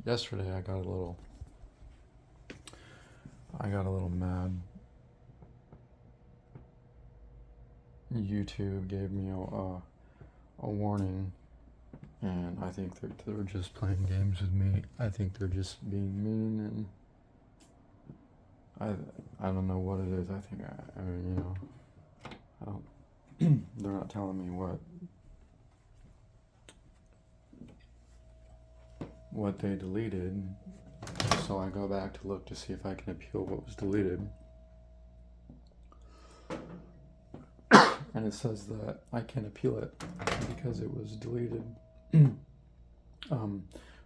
Yesterday I got a little mad. YouTube gave me a warning, and I think they're just playing games with me. I think they're just being mean, and I don't know what it is. I mean, I don't. They're not telling me what they deleted, so I go back to look to see if I can appeal what was deleted. And it says that I can appeal it because it was deleted.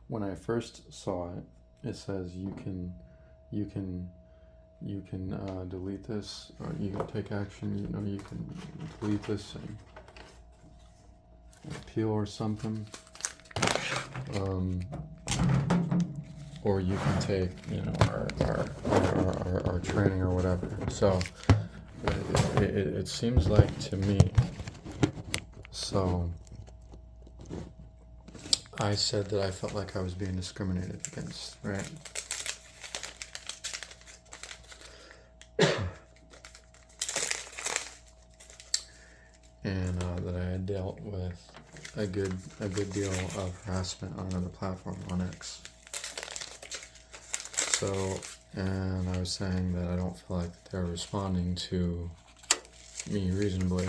When I first saw it, it says you can delete this, or you can take action. You can delete this and appeal or something. Or you can take, our training or whatever. So it seems like to me. So I said that I felt like I was being discriminated against, right? And that I had dealt with a good deal of harassment on another platform, on X. So, and I was saying that I don't feel like they're responding to me reasonably.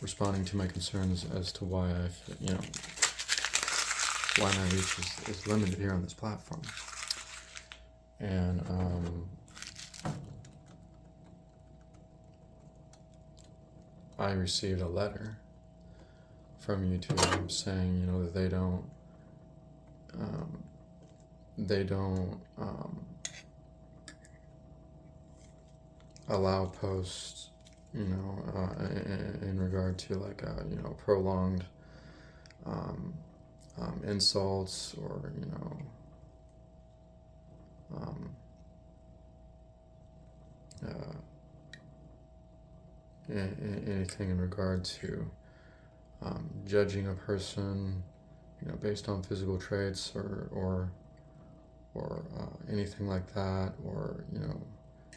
Responding to my concerns as to why why my reach is limited here on this platform. And I received a letter from YouTube saying, that they don't allow posts, in regard to prolonged insults or anything in regard to judging a person, based on physical traits or anything like that, or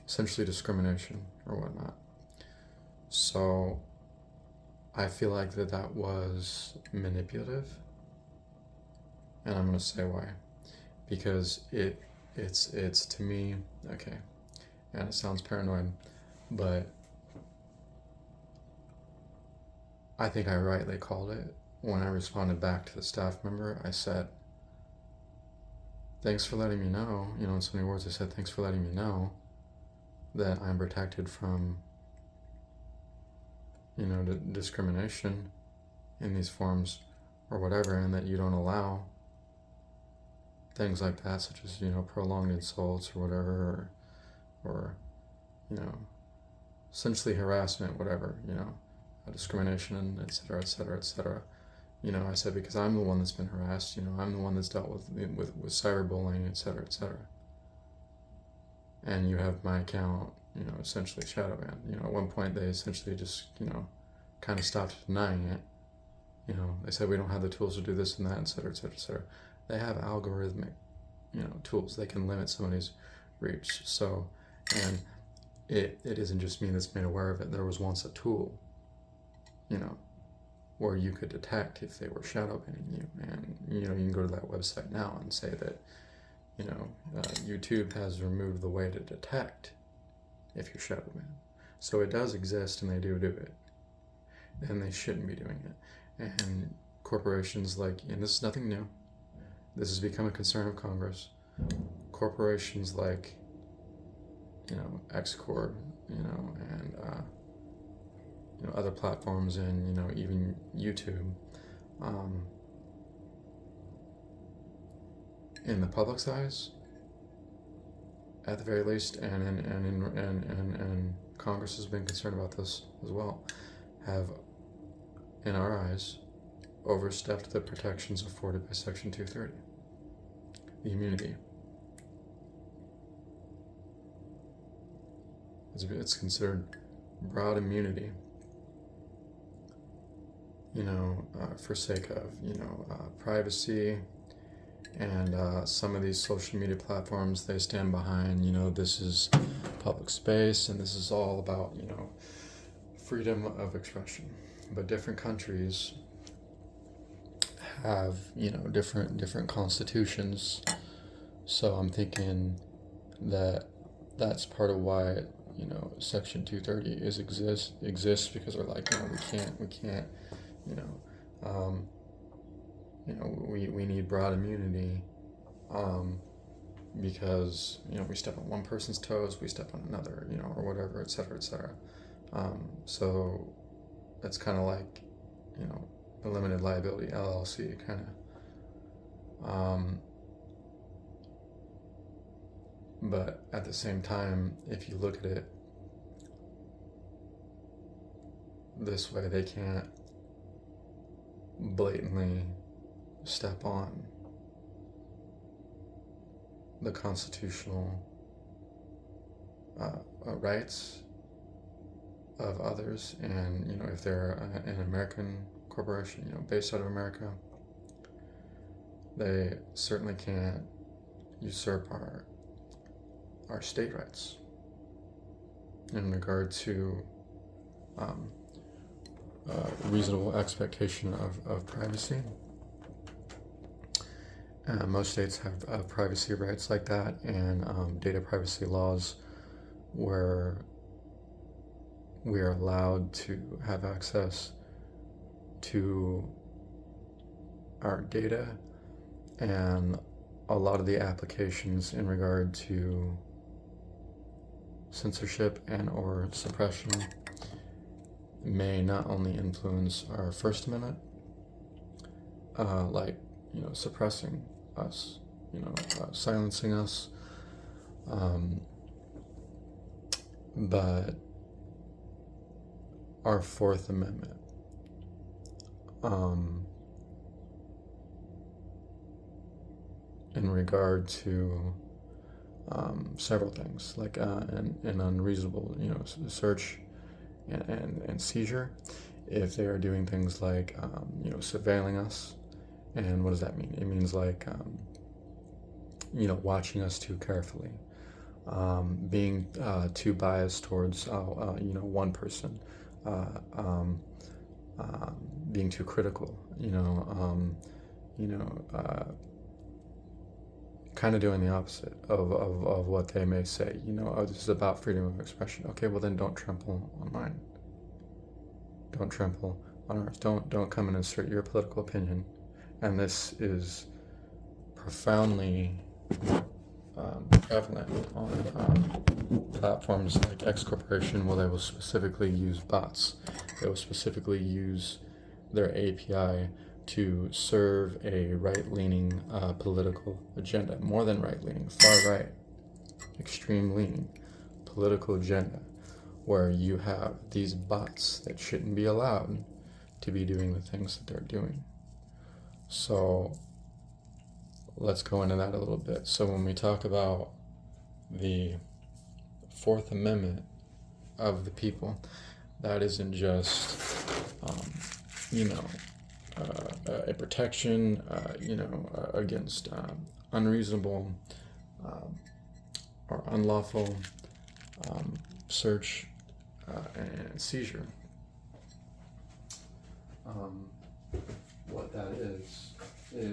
essentially discrimination or whatnot. So I feel like that was manipulative, and I'm gonna say why. Because it's to me, okay, and it sounds paranoid, but I think I rightly called it when I responded back to the staff member. I said, thanks for letting me know, in so many words I said, thanks for letting me know that I'm protected from discrimination in these forms or whatever, and that you don't allow things like that, such as prolonged insults or whatever, or essentially harassment, whatever, discrimination, and et cetera, et cetera, et cetera. I said, because I'm the one that's been harassed, I'm the one that's dealt with cyberbullying, et cetera, et cetera. And you have my account, essentially shadow banned. At one point they essentially just, kind of stopped denying it. They said, we don't have the tools to do this and that, et cetera, et cetera, et cetera. They have algorithmic, tools. They can limit somebody's reach. So, and it isn't just me that's made aware of it. There was once a tool, where you could detect if they were shadow banning you. And, you can go to that website now and say that, YouTube has removed the way to detect if you're shadow banned. So it does exist, and they do it. And they shouldn't be doing it. And corporations and this is nothing new, this has become a concern of Congress. Corporations like, X-Corp, and other platforms, and even YouTube, in the public's eyes, at the very least, and Congress has been concerned about this as well, have, in our eyes, overstepped the protections afforded by Section 230, the immunity. It's considered broad immunity, for sake of, privacy. And some of these social media platforms, they stand behind, this is public space and this is all about, freedom of expression. But different countries have, different constitutions. So I'm thinking that that's part of why, Section 230 exists, because we're like, we can't, we need broad immunity, because, we step on one person's toes, we step on another, or whatever, et cetera, et cetera. So it's kind of like, a limited liability LLC kind of. But at the same time, if you look at it this way, they can't blatantly step on the constitutional rights of others. And, if they're an American corporation, based out of America, they certainly can't usurp our state rights in regard to reasonable expectation of privacy. Most states have privacy rights like that, and data privacy laws where we are allowed to have access to our data, and a lot of the applications in regard to censorship and or suppression may not only influence our First Amendment, like, suppressing us, silencing us, but our Fourth Amendment, in regard to several things, like an unreasonable, search and seizure, if they are doing things like, surveilling us. And what does that mean? It means like, watching us too carefully, being too biased towards, one person, being too critical, kind of doing the opposite of what they may say. This is about freedom of expression. Okay, well then don't trample on mine. Don't trample on ours. Don't come and insert your political opinion. And this is profoundly prevalent on platforms like X Corporation, where they will specifically use bots. They will specifically use their API to serve a right-leaning political agenda. More than right-leaning, far right, extreme-leaning political agenda, where you have these bots that shouldn't be allowed to be doing the things that they're doing. So let's go into that a little bit. So when we talk about the Fourth Amendment of the people, that isn't just, a protection, against unreasonable or unlawful search and seizure. What that is it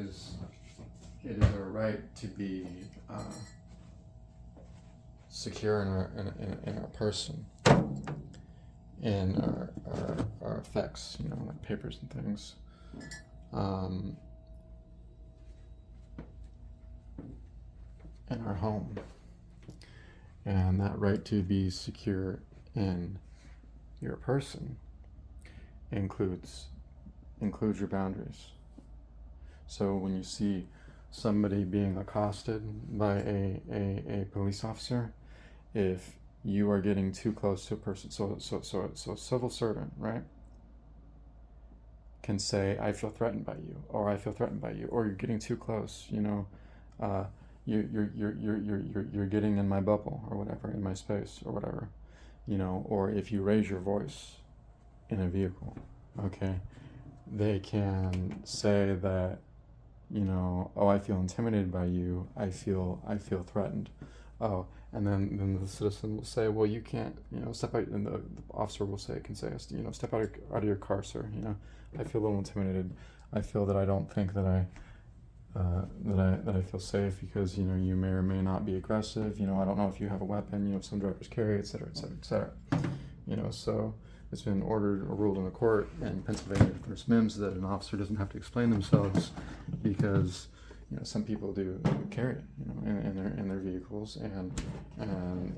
is our right to be secure in our person, in our effects, like papers and things. In our home, and that right to be secure in your person includes your boundaries. So when you see somebody being accosted by a police officer, if you are getting too close to a person, so a civil servant, right, can say, I feel threatened by you, or I feel threatened by you, or you're getting too close, you're getting in my bubble, or whatever, in my space, or whatever, or if you raise your voice in a vehicle, okay, they can say that, you know, oh, I feel intimidated by you. I feel threatened. Oh, and then the citizen will say, well, you can't, you know, step out, and the officer will say, can say, you know, step out of your car, sir. You know, I feel a little intimidated. I feel that I don't think that I feel safe because, you know, you may or may not be aggressive. You know, I don't know if you have a weapon. You know, some drivers carry, et cetera, et cetera, et cetera. You know, so it's been ordered or ruled in the court in Pennsylvania versus Mims that an officer doesn't have to explain themselves because, you know, some people do carry it, you know, in their vehicles, and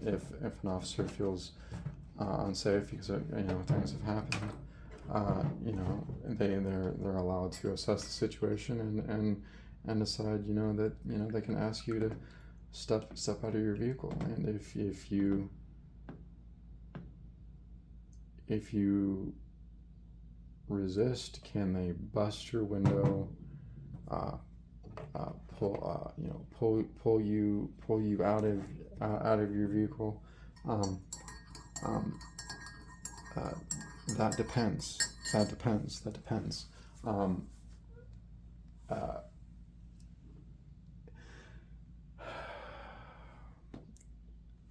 if an officer feels unsafe because you know, things have happened, you know, they're allowed to assess the situation and decide, you know, that, you know, they can ask you to step out of your vehicle, and if you resist, can they bust your window, pull you out of your vehicle? Um, um, uh, that depends. Um, uh,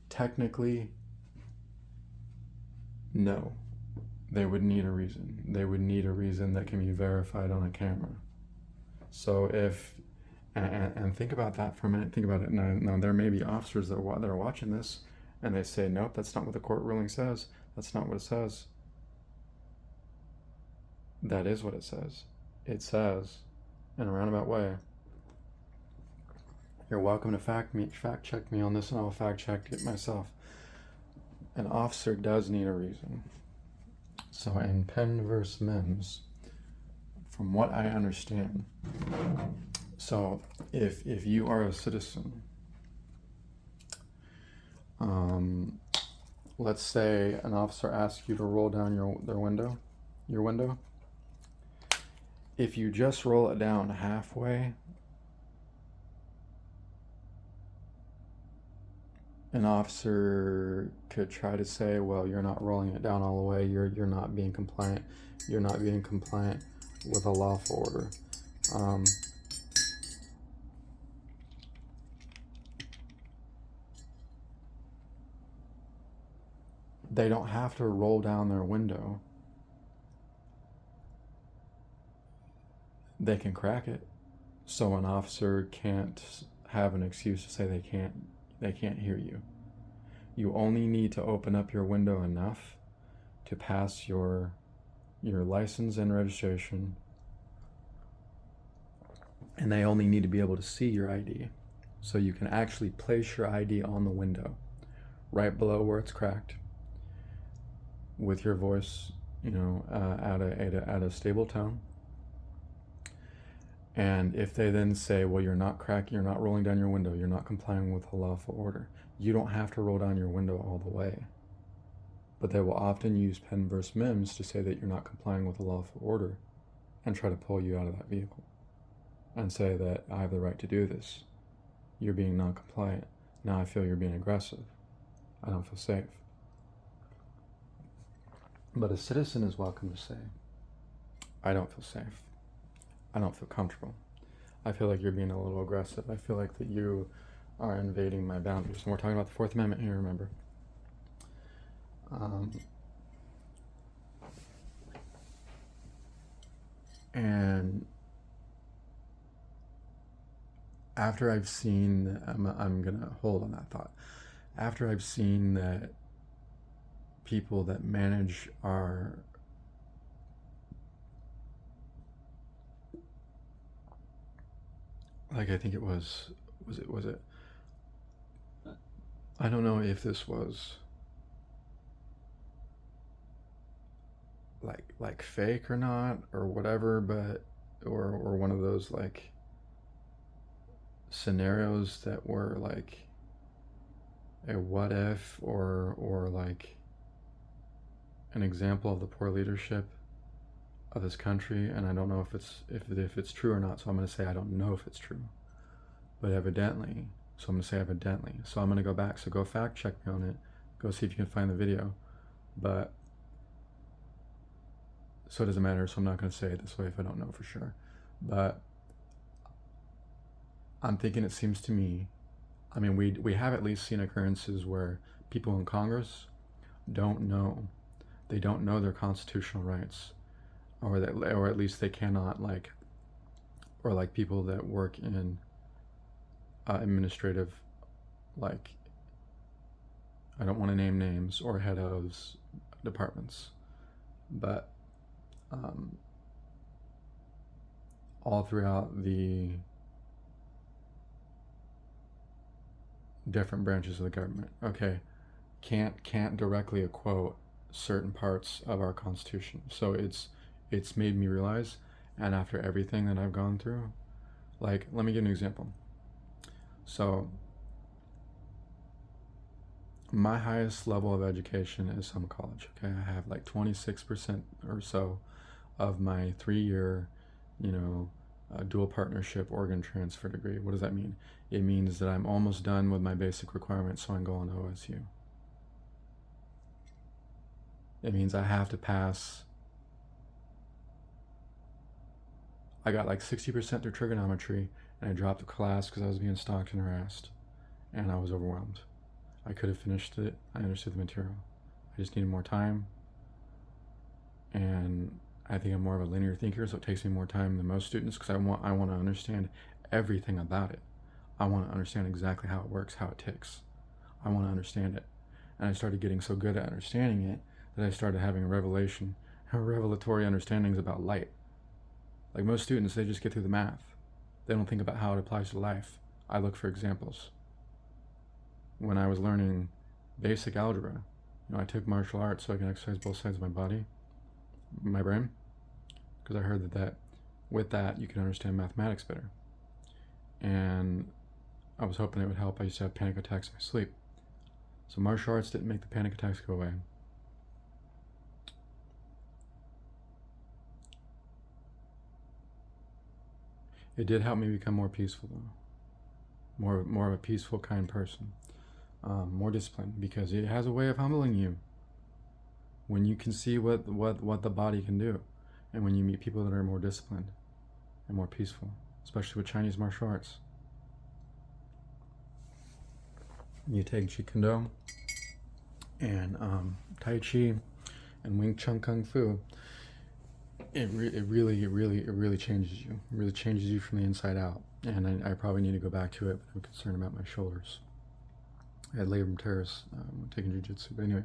Technically, no. They would need a reason. They would need a reason that can be verified on a camera. So if, and think about that for a minute. Think about it. Now there may be officers that are watching this, and they say, nope, that's not what the court ruling says. That's not what it says. That is what it says. It says, in a roundabout way, you're welcome to fact check me on this, and I will fact check it myself. An officer does need a reason. So in Penn versus Mims, from what I understand, so if you are a citizen, let's say an officer asks you to roll down your window. If you just roll it down halfway, an officer could try to say, well, you're not rolling it down all the way. You're not being compliant. You're not being compliant with a lawful order. They don't have to roll down their window. They can crack it, so an officer can't have an excuse to say they can't hear you. You only need to open up your window enough to pass your license and registration, and they only need to be able to see your ID. So you can actually place your ID on the window, right below where it's cracked, with your voice, you know, at a stable tone. And if they then say, well, you're not rolling down your window, you're not complying with a lawful order, you don't have to roll down your window all the way. But they will often use Penn versus Mims to say that you're not complying with a lawful order and try to pull you out of that vehicle and say that I have the right to do this. You're being non-compliant. Now I feel you're being aggressive. I don't feel safe. But a citizen is welcome to say, I don't feel safe. I don't feel comfortable. I feel like you're being a little aggressive. I feel like that you are invading my boundaries. And we're talking about the Fourth Amendment here, remember. And after I've seen, I'm gonna hold on that thought. After I've seen that people that manage our like, I think it was it I don't know if this was like fake or not or whatever, but or one of those like scenarios that were like a what if or like an example of the poor leadership of this country. And I don't know if it's true or not, so I'm going to say I don't know if it's true, but evidently. So I'm going to say evidently. So I'm going to go back. So go fact check me on it. Go see if you can find the video. But so it doesn't matter. So I'm not going to say it this way if I don't know for sure. But I'm thinking, it seems to me, I mean, we have at least seen occurrences where people in Congress don't know, they don't know their constitutional rights, or that, or at least they cannot, like, or like people that work in administrative, like, I don't want to name names, or head of departments, but all throughout the different branches of the government, okay, can't directly quote certain parts of our Constitution. So it's made me realize, and after everything that I've gone through, like, let me give an example. So my highest level of education is some college. Okay, I have like 26% or so of my 3-year, dual partnership organ transfer degree. What does that mean? It means that I'm almost done with my basic requirements so I can go on to OSU. It means I have to pass. I got like 60% through trigonometry, and I dropped the class because I was being stalked and harassed, and I was overwhelmed. I could have finished it. I understood the material. I just needed more time, and I think I'm more of a linear thinker, so it takes me more time than most students because I want to understand everything about it. I want to understand exactly how it works, how it ticks. I want to understand it. And I started getting so good at understanding it that I started having revelatory understandings about light. Like most students, they just get through the math. They don't think about how it applies to life. I look for examples. When I was learning basic algebra, I took martial arts so I can exercise both sides of my body, my brain, because I heard that with that you can understand mathematics better. And I was hoping it would help. I used to have panic attacks in my sleep. So martial arts didn't make the panic attacks go away. It did help me become more peaceful, though. More of a peaceful, kind person. More disciplined, because it has a way of humbling you when you can see what the body can do, and when you meet people that are more disciplined and more peaceful, especially with Chinese martial arts. You take Jeet Kune Do and Tai Chi and Wing Chun Kung Fu. It really changes you. It really changes you from the inside out. And I probably need to go back to it, but I'm concerned about my shoulders. I had labrum tears taking jiu-jitsu. But anyway,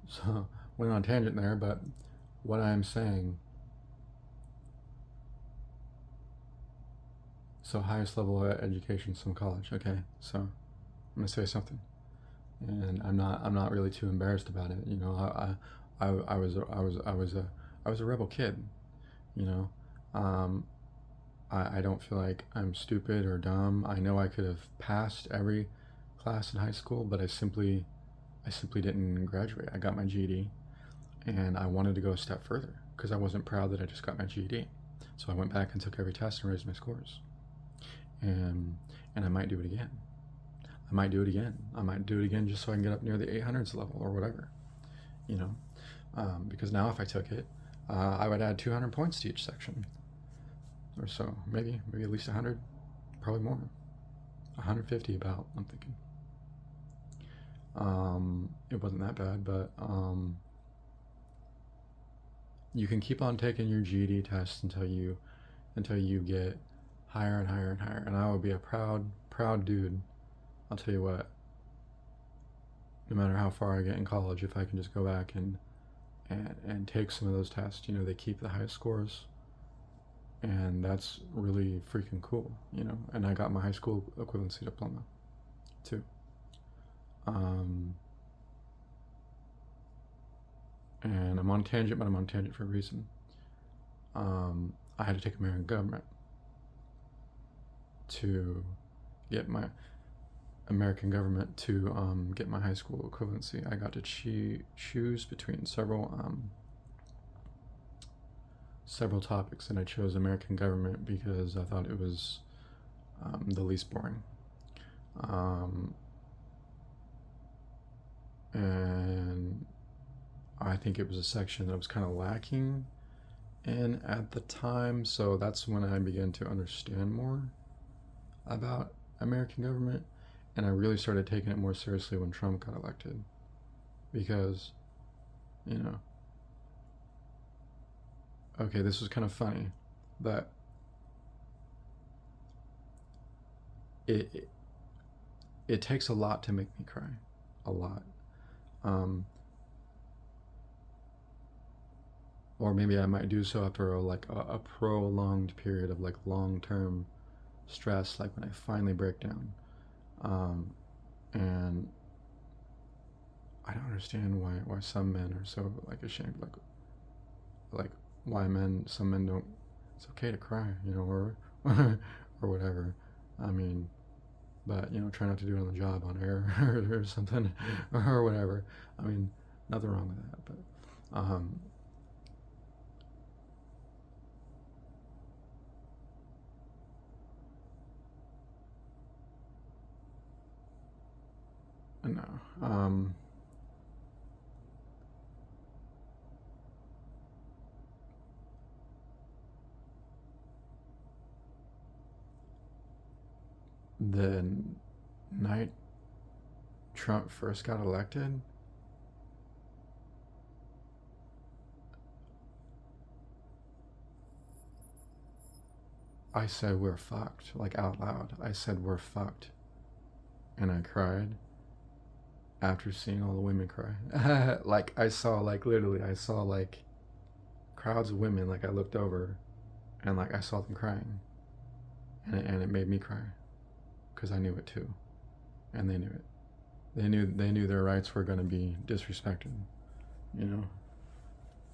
so went on a tangent there, but what I'm saying, so highest level of education, some college. Okay, so I'm gonna say something, and I'm not really too embarrassed about it. I was a rebel kid. I don't feel like I'm stupid or dumb. I know I could have passed every class in high school, but I simply didn't graduate. I got my GED, and I wanted to go a step further because I wasn't proud that I just got my GED. So I went back and took every test and raised my scores. And I might do it again. I might do it again just so I can get up near the 800s level or whatever, because now if I took it, I would add 200 points to each section or so, maybe at least 100, probably more, 150 about, I'm thinking. It wasn't that bad, but you can keep on taking your GED test until you get higher and higher and higher. And I would be a proud dude, I'll tell you what, no matter how far I get in college, if I can just go back and take some of those tests. They keep the highest scores, and that's really freaking cool. And I got my high school equivalency diploma too. And I'm on a tangent, but I'm on a tangent for a reason. I had to take American government to get my get my high school equivalency. I got to choose between several topics, and I chose American government because I thought it was the least boring. And I think it was a section that was kind of lacking in at the time, so that's when I began to understand more about American government, and I really started taking it more seriously when Trump got elected, because, you know, okay, this was kind of funny, but it it takes a lot to make me cry, a lot. Um, or maybe I might do so after a prolonged period of like long term stress, like when I finally break down. Um, and I don't understand why some men are so like ashamed, like why some men don't. It's okay to cry, or or whatever. I mean, but try not to do it on the job on air or something or whatever. I mean, nothing wrong with that, but no. The night Trump first got elected, I said we're fucked, like out loud. I said we're fucked, and I cried after seeing all the women cry. Like I saw, like literally, I saw like crowds of women. Like I looked over, and like I saw them crying, and it made me cry, because I knew it too, and they knew it. They knew their rights were going to be disrespected, you know,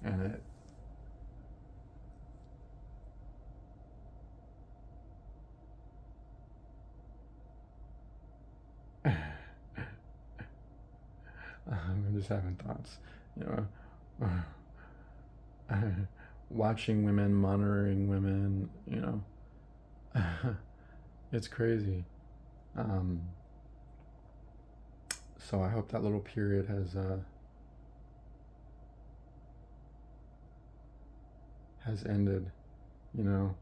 and it. I'm just having thoughts, you know, watching women, monitoring women, it's crazy. Um, so I hope that little period has ended. You know,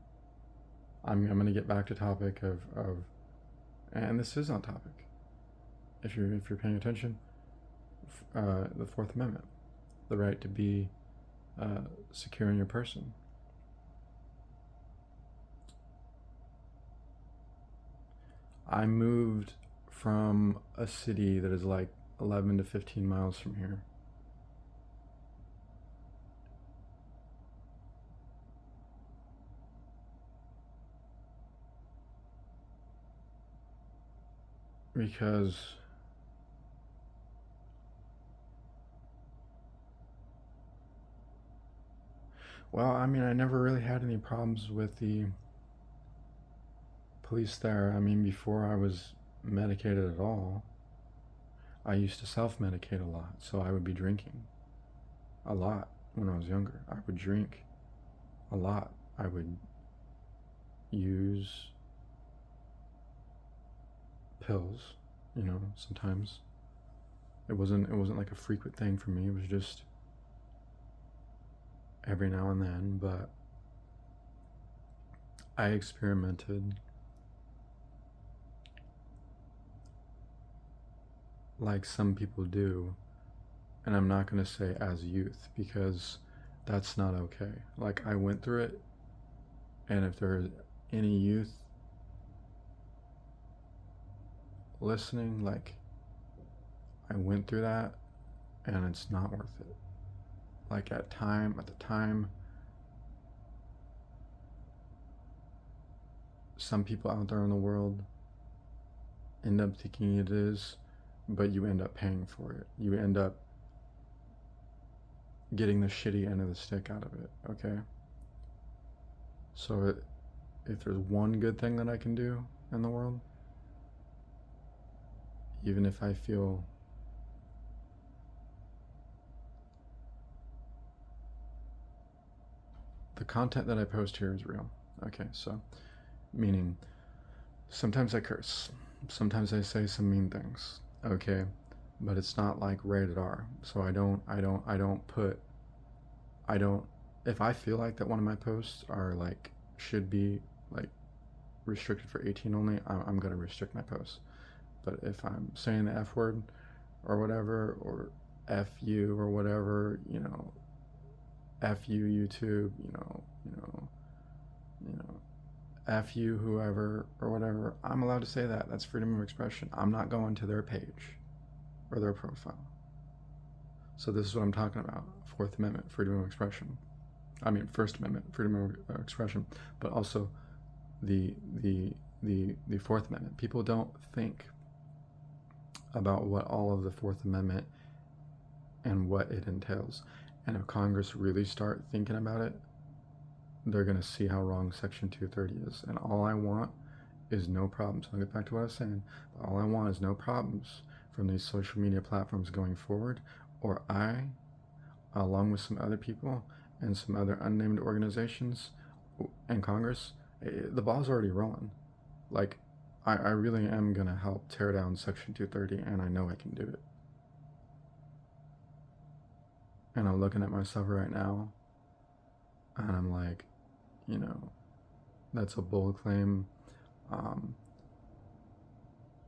I'm gonna get back to topic of and this is on topic. If you're paying attention, the Fourth Amendment, the right to be secure in your person. I moved from a city that is like 11 to 15 miles from here. Because, well, I mean, I never really had any problems with the police there. I mean, before I was medicated at all, I used to self medicate a lot. So I would be drinking a lot when I was younger. I would drink a lot. I would use pills, sometimes. It wasn't like a frequent thing for me. It was just every now and then, but I experimented like some people do, and I'm not going to say as youth, because that's not okay. Like I went through it, and if there's any youth listening, like I went through that, and it's not worth it. Like at the time, some people out there in the world end up thinking it is, but you end up paying for it. You end up getting the shitty end of the stick out of it, okay? So if there's one good thing that I can do in the world, even if I feel the content that I post here is real. Okay, so meaning sometimes I curse, sometimes I say some mean things. Okay, but it's not like rated R. So I don't if I feel like that one of my posts are like should be like restricted for 18 only, I'm gonna restrict my posts. But if I'm saying the F word or whatever, or F you or whatever, F you YouTube, F you whoever or whatever, I'm allowed to say that. That's freedom of expression. I'm not going to their page or their profile. So this is what I'm talking about. Fourth Amendment, freedom of expression. I mean, First Amendment, freedom of expression, but also the Fourth Amendment. People don't think about what all of the Fourth Amendment and what it entails. And if Congress really start thinking about it, they're going to see how wrong Section 230 is. And all I want is no problems. I'll get back to what I was saying. All I want is no problems from these social media platforms going forward, or I, along with some other people and some other unnamed organizations and Congress, the ball's already rolling. Like, I really am going to help tear down Section 230, and I know I can do it. And I'm looking at myself right now, and I'm like, that's a bold claim.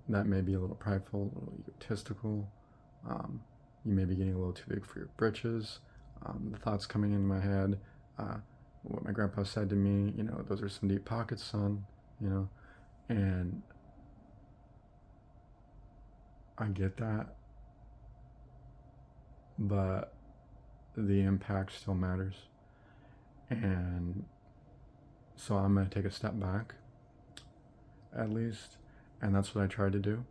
That may be a little prideful, a little egotistical. You may be getting a little too big for your britches. The thoughts coming in my head, what my grandpa said to me, those are some deep pockets, son, and I get that, but the impact still matters. And so I'm going to take a step back, at least, and that's what I tried to do.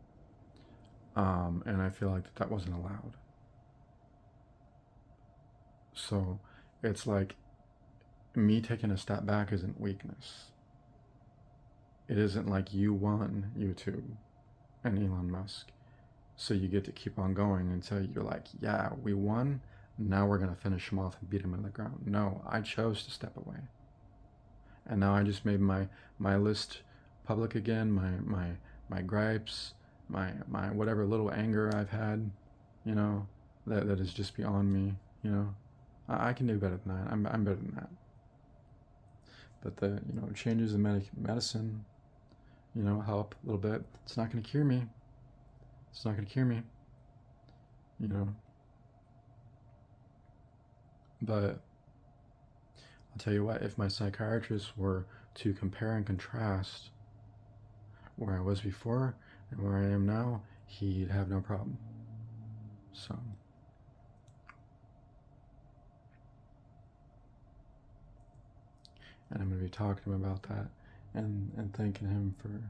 And I feel like that wasn't allowed. So it's like me taking a step back isn't weakness. It isn't like you won YouTube and Elon Musk, so you get to keep on going until you're like, yeah, we won, now we're going to finish him off and beat him into the ground. No, I chose to step away. And now I just made my list public again, my gripes, my whatever little anger I've had, that is just beyond me, I can do better than that. I'm better than that. But the, changes in medicine, help a little bit. It's not going to cure me. It's not going to cure me, But I'll tell you what, if my psychiatrist were to compare and contrast where I was before and where I am now, he'd have no problem. So, and I'm going to be talking to him about that and thanking him for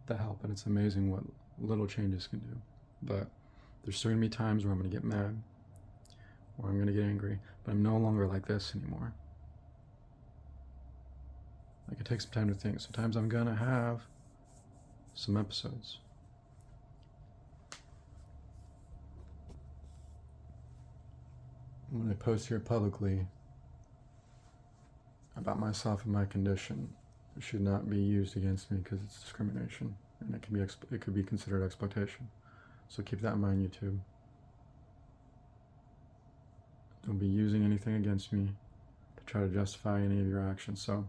the help. And it's amazing what little changes can do. But there's still going to be times where I'm going to get mad, or I'm going to get angry, but I'm no longer like this anymore. Like, it takes some time to think. Sometimes I'm going to have some episodes. When I post here publicly about myself and my condition, it should not be used against me because it's discrimination, and it could be considered exploitation. So keep that in mind, YouTube. Don't be using anything against me to try to justify any of your actions. So,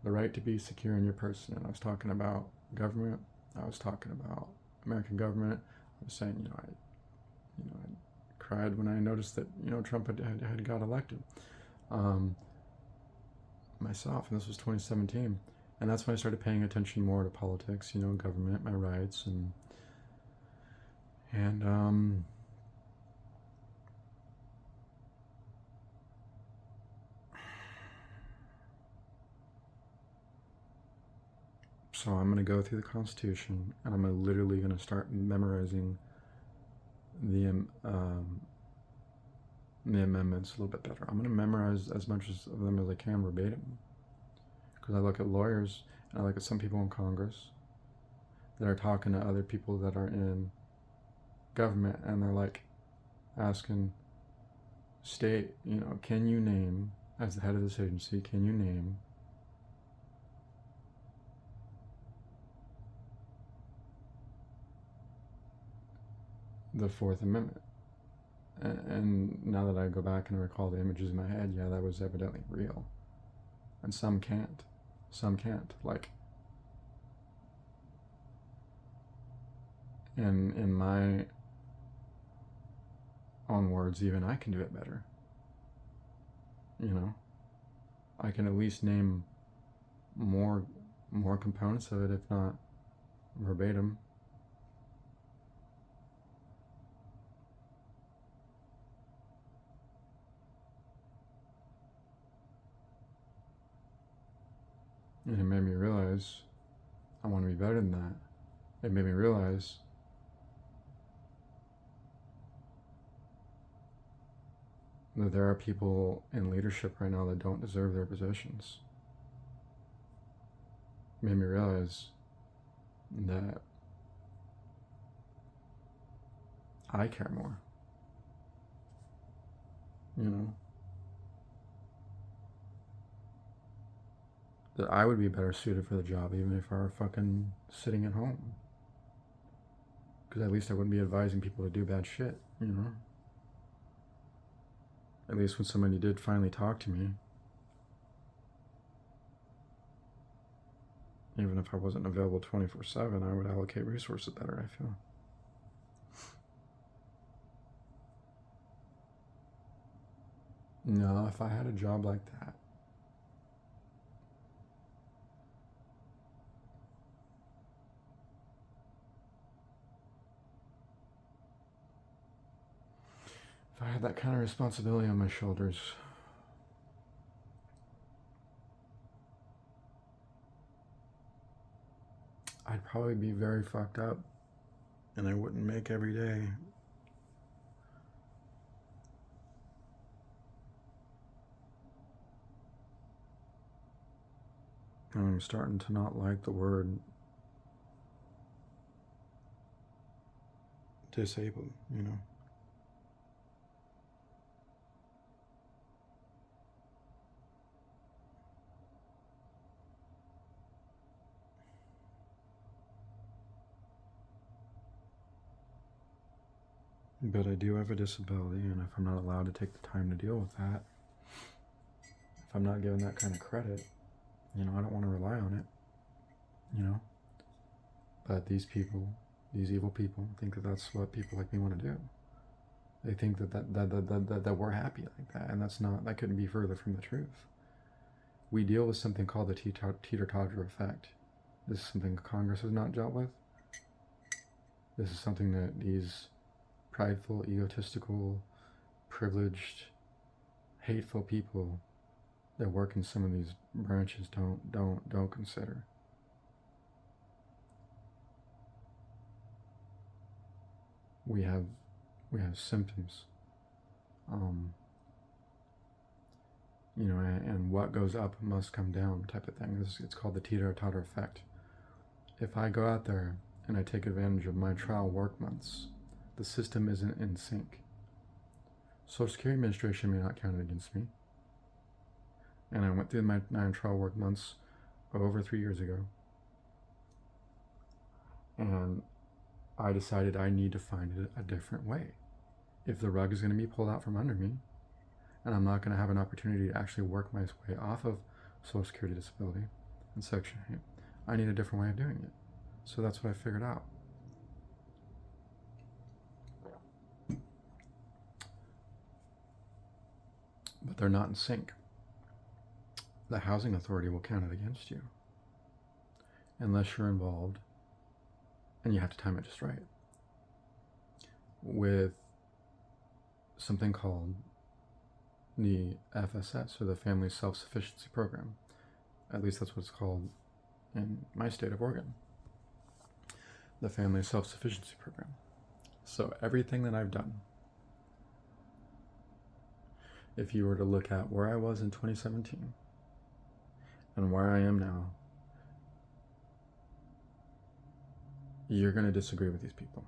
the right to be secure in your person. And I was talking about government. I was talking about American government. I was saying, I cried when I noticed that Trump had got elected. Myself, and this was 2017, and that's when I started paying attention more to politics. Government, my rights, and so I'm going to go through the Constitution, and I'm literally going to start memorizing the amendments a little bit better. I'm going to memorize as much of them as I can verbatim, because I look at lawyers and I look at some people in Congress that are talking to other people that are in government, and they're like asking, state, can you name, as the head of this agency, can you name the Fourth Amendment. And now that I go back and recall the images in my head, yeah, that was evidently real. And some can't. Some can't. Like, in my own words, even I can do it better. You know, I can at least name more components of it, if not verbatim. And it made me realize I want to be better than that. It made me realize that there are people in leadership right now that don't deserve their positions. It made me realize that I care more. You know? That I would be better suited for the job even if I were fucking sitting at home. Because at least I wouldn't be advising people to do bad shit, you know? At least when somebody did finally talk to me, even if I wasn't available 24/7, I would allocate resources better, I feel. No, if I had a job like that, if I had that kind of responsibility on my shoulders, I'd probably be very fucked up, and I wouldn't make every day. And I'm starting to not like the word disabled, you know? But I do have a disability, and if I'm not allowed to take the time to deal with that, if I'm not given that kind of credit, you know, I don't want to rely on it, you know? But these people, these evil people, think that that's what people like me want to do. They think that we're happy like that, and that couldn't be further from the truth. We deal with something called the teeter-totter effect. This is something Congress has not dealt with. This is something that these prideful, egotistical, privileged, hateful people that work in some of these branches don't consider. We have symptoms, you know, and what goes up must come down type of thing. It's called the teeter-totter effect. If I go out there and I take advantage of my trial work months, the system isn't in sync. Social Security Administration may not count it against me. And I went through my 9 trial work months over 3 years ago. And I decided I need to find a different way. If the rug is going to be pulled out from under me, and I'm not going to have an opportunity to actually work my way off of Social Security disability and Section 8, I need a different way of doing it. So that's what I figured out. But they're not in sync. The housing authority will count it against you unless you're involved, and you have to time it just right, with something called the FSS, or the Family Self-Sufficiency Program. At least that's what it's called in my state of Oregon. The Family Self-Sufficiency Program. So everything that I've done, if you were to look at where I was in 2017 and where I am now, you're going to disagree with these people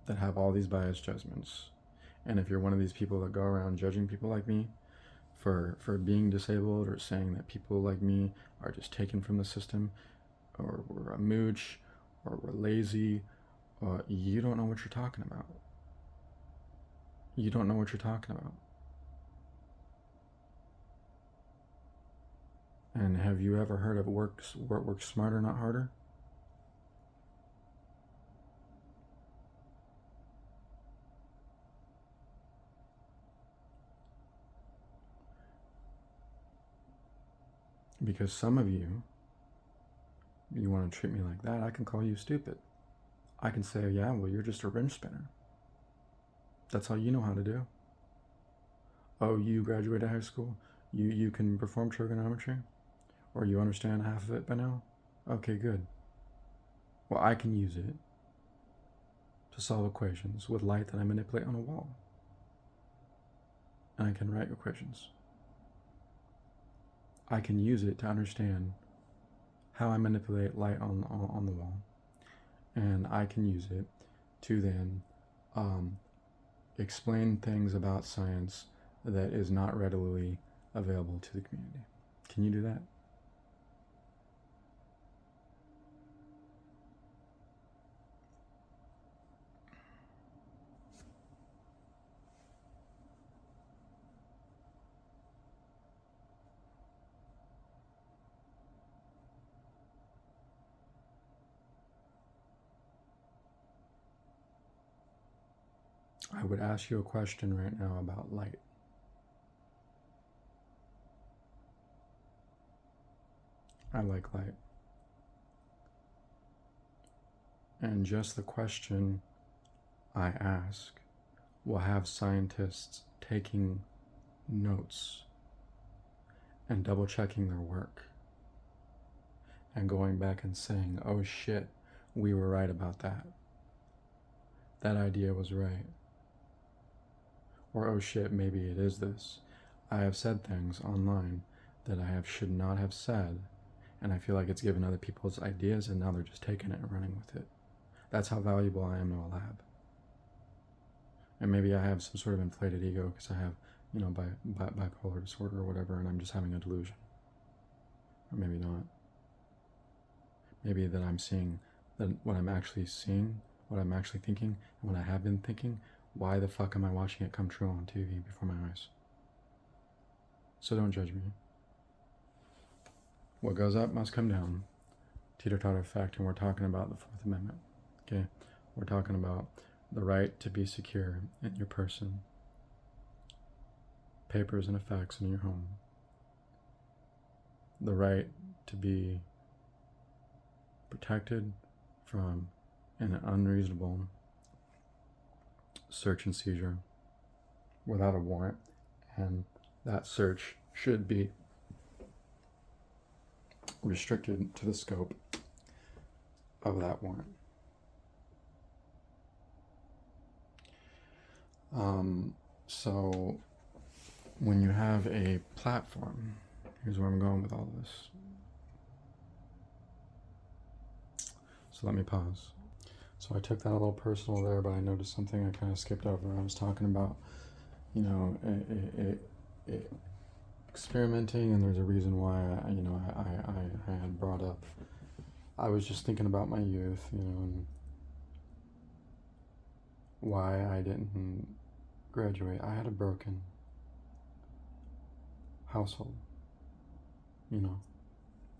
that have all these biased judgments. And if you're one of these people that go around judging people like me for being disabled, or saying that people like me are just taken from the system, or we're a mooch, or we're lazy, You don't know what you're talking about. You don't know what you're talking about. And have you ever heard of work smarter, not harder? Because some of you want to treat me like that, I can call you stupid. I can say, yeah, well, you're just a wrench spinner. That's all you know how to do. Oh, you graduated high school? You can perform trigonometry? Or you understand half of it by now? Okay, good. Well, I can use it to solve equations with light that I manipulate on a wall. And I can write equations. I can use it to understand how I manipulate light on the wall. And I can use it to then explain things about science that is not readily available to the community. Can you do that? I would ask you a question right now about light. I like light. And just the question I ask will have scientists taking notes and double checking their work and going back and saying, oh shit, we were right about that. That idea was right. Or oh shit, maybe it is this. I have said things online that I should not have said, and I feel like it's given other people's ideas and now they're just taking it and running with it. That's how valuable I am in a lab. And maybe I have some sort of inflated ego because I have, bipolar disorder or whatever, and I'm just having a delusion. Or maybe not. Maybe that I'm seeing that what I'm actually seeing, what I'm actually thinking, and what I have been thinking, why the fuck am I watching it come true on TV before my eyes? So don't judge me. What goes up must come down. Teeter-totter effect, and we're talking about the Fourth Amendment. Okay? We're talking about the right to be secure in your person, papers and effects in your home, the right to be protected from an unreasonable search and seizure without a warrant, and that search should be restricted to the scope of that warrant. So when you have a platform, here's where I'm going with all this. So let me pause. So I took that a little personal there, but I noticed something I kind of skipped over. I was talking about, experimenting, and there's a reason why I had brought up. I was just thinking about my youth, and why I didn't graduate. I had a broken household,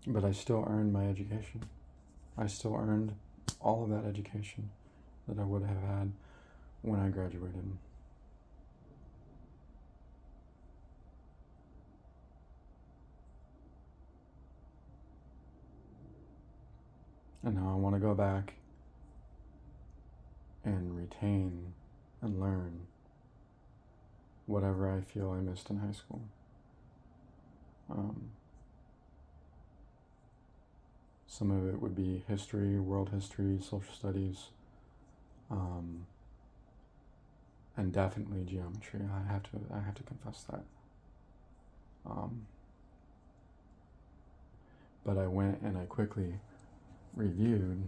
but I still earned my education. I still earned all of that education that I would have had when I graduated. And now I want to go back and retain and learn whatever I feel I missed in high school. Some of it would be history, world history, social studies, and definitely geometry. I have to confess that. But I went and I quickly reviewed.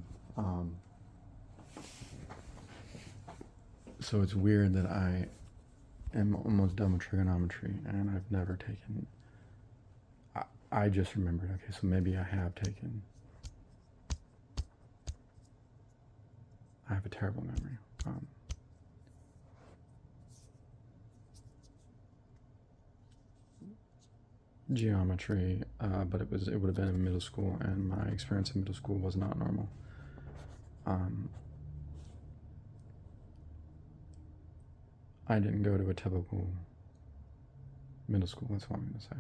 So it's weird that I am almost done with trigonometry and I've never taken. I just remembered. Okay, so maybe I have taken. I have a terrible memory. Geometry, but it would have been in middle school, and my experience in middle school was not normal. I didn't go to a typical middle school, that's what I'm going to say.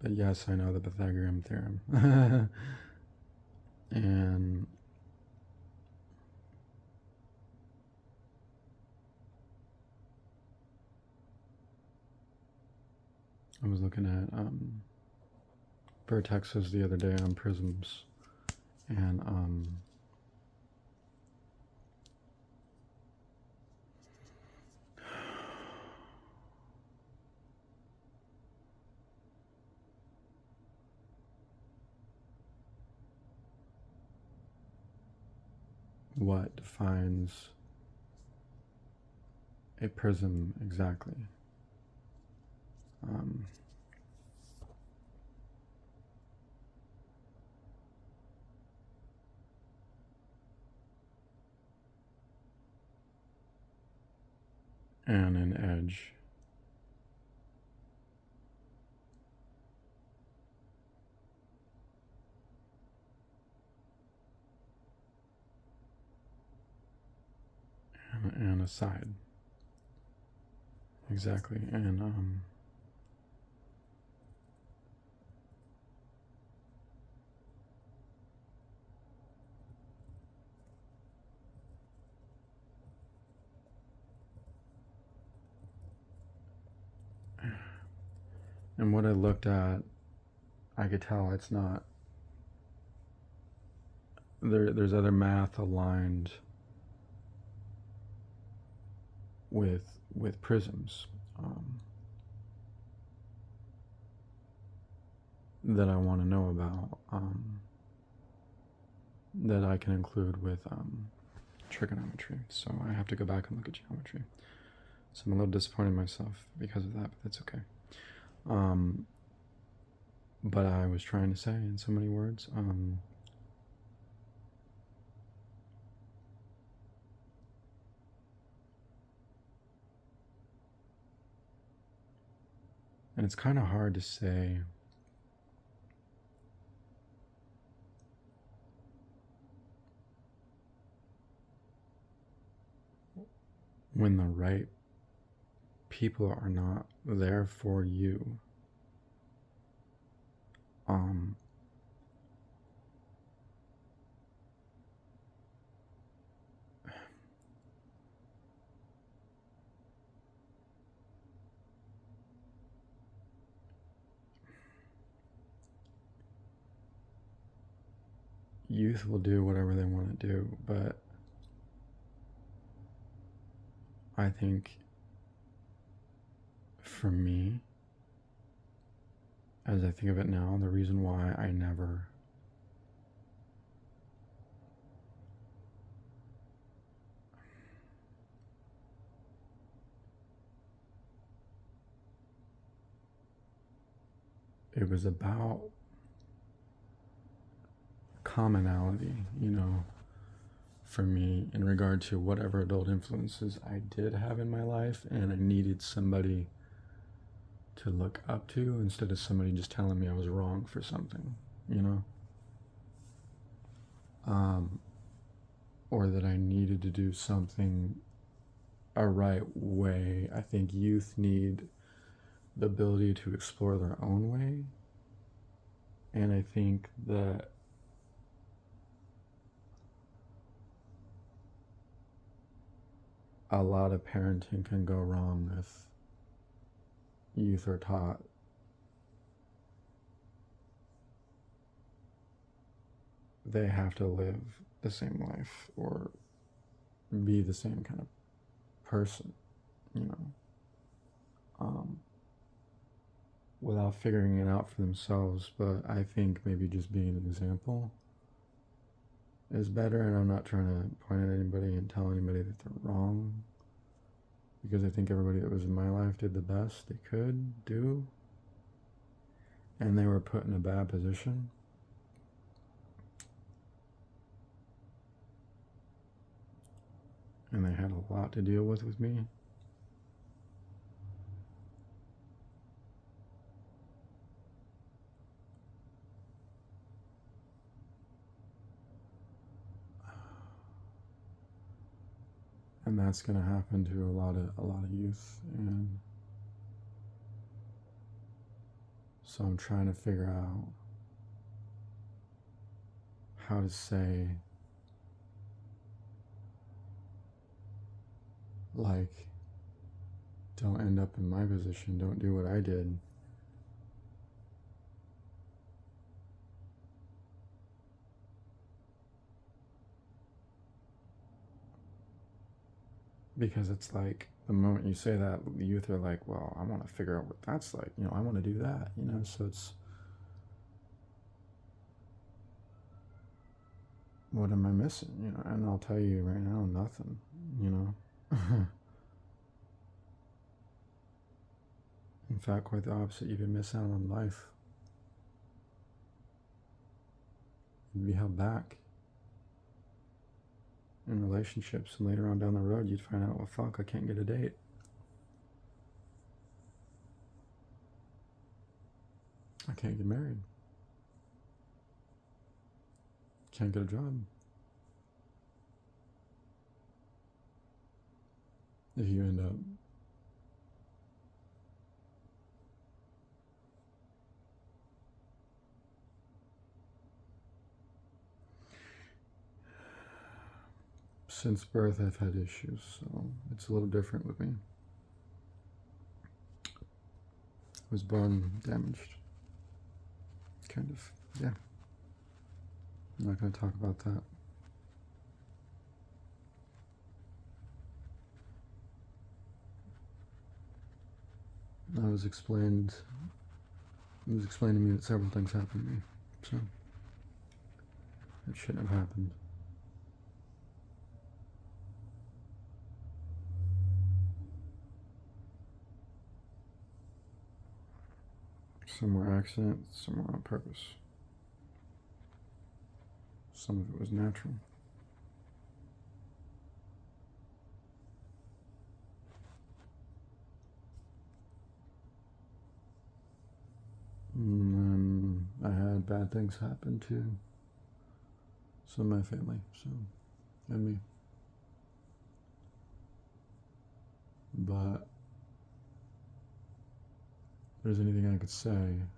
But yes, I know the Pythagorean theorem. And I was looking at vertexes the other day on prisms, and what defines a prism exactly? And an edge. And a side. Exactly. And and what I looked at, I could tell it's not. There's other math aligned with prisms that I want to know about, that I can include with trigonometry. So I have to go back and look at geometry. So I'm a little disappointed in myself because of that, but that's okay. But I was trying to say in so many words, and it's kind of hard to say when the right people are not there for you. Youth will do whatever they want to do, but I think for me, as I think of it now, the reason why I never it was about commonality, for me in regard to whatever adult influences I did have in my life, and I needed somebody to look up to instead of somebody just telling me I was wrong for something, or that I needed to do something a right way. I think youth need the ability to explore their own way, and I think that a lot of parenting can go wrong if youth are taught they have to live the same life or be the same kind of person, without figuring it out for themselves. But I think maybe just being an example is better, and I'm not trying to point at anybody and tell anybody that they're wrong, because I think everybody that was in my life did the best they could do, and they were put in a bad position. And they had a lot to deal with me. And that's going to happen to a lot of youth, and so I'm trying to figure out how to say, like, don't end up in my position, don't do what I did. Because it's like, the moment you say that, the youth are like, well, I want to figure out what that's like, I want to do that, so it's, what am I missing, and I'll tell you right now, nothing, In fact, quite the opposite. You could miss out on life. You'd be held back in relationships, and later on down the road, you'd find out, well, fuck, I can't get a date. I can't get married. Can't get a job. If you end up since birth, I've had issues, so it's a little different with me. I was born damaged. Kind of, yeah. I'm not going to talk about that. It was explained to me that several things happened to me, so it shouldn't have happened. Some were accidents, some were on purpose. Some of it was natural. And then I had bad things happen to some of my family, and me. But if there's anything I could say, and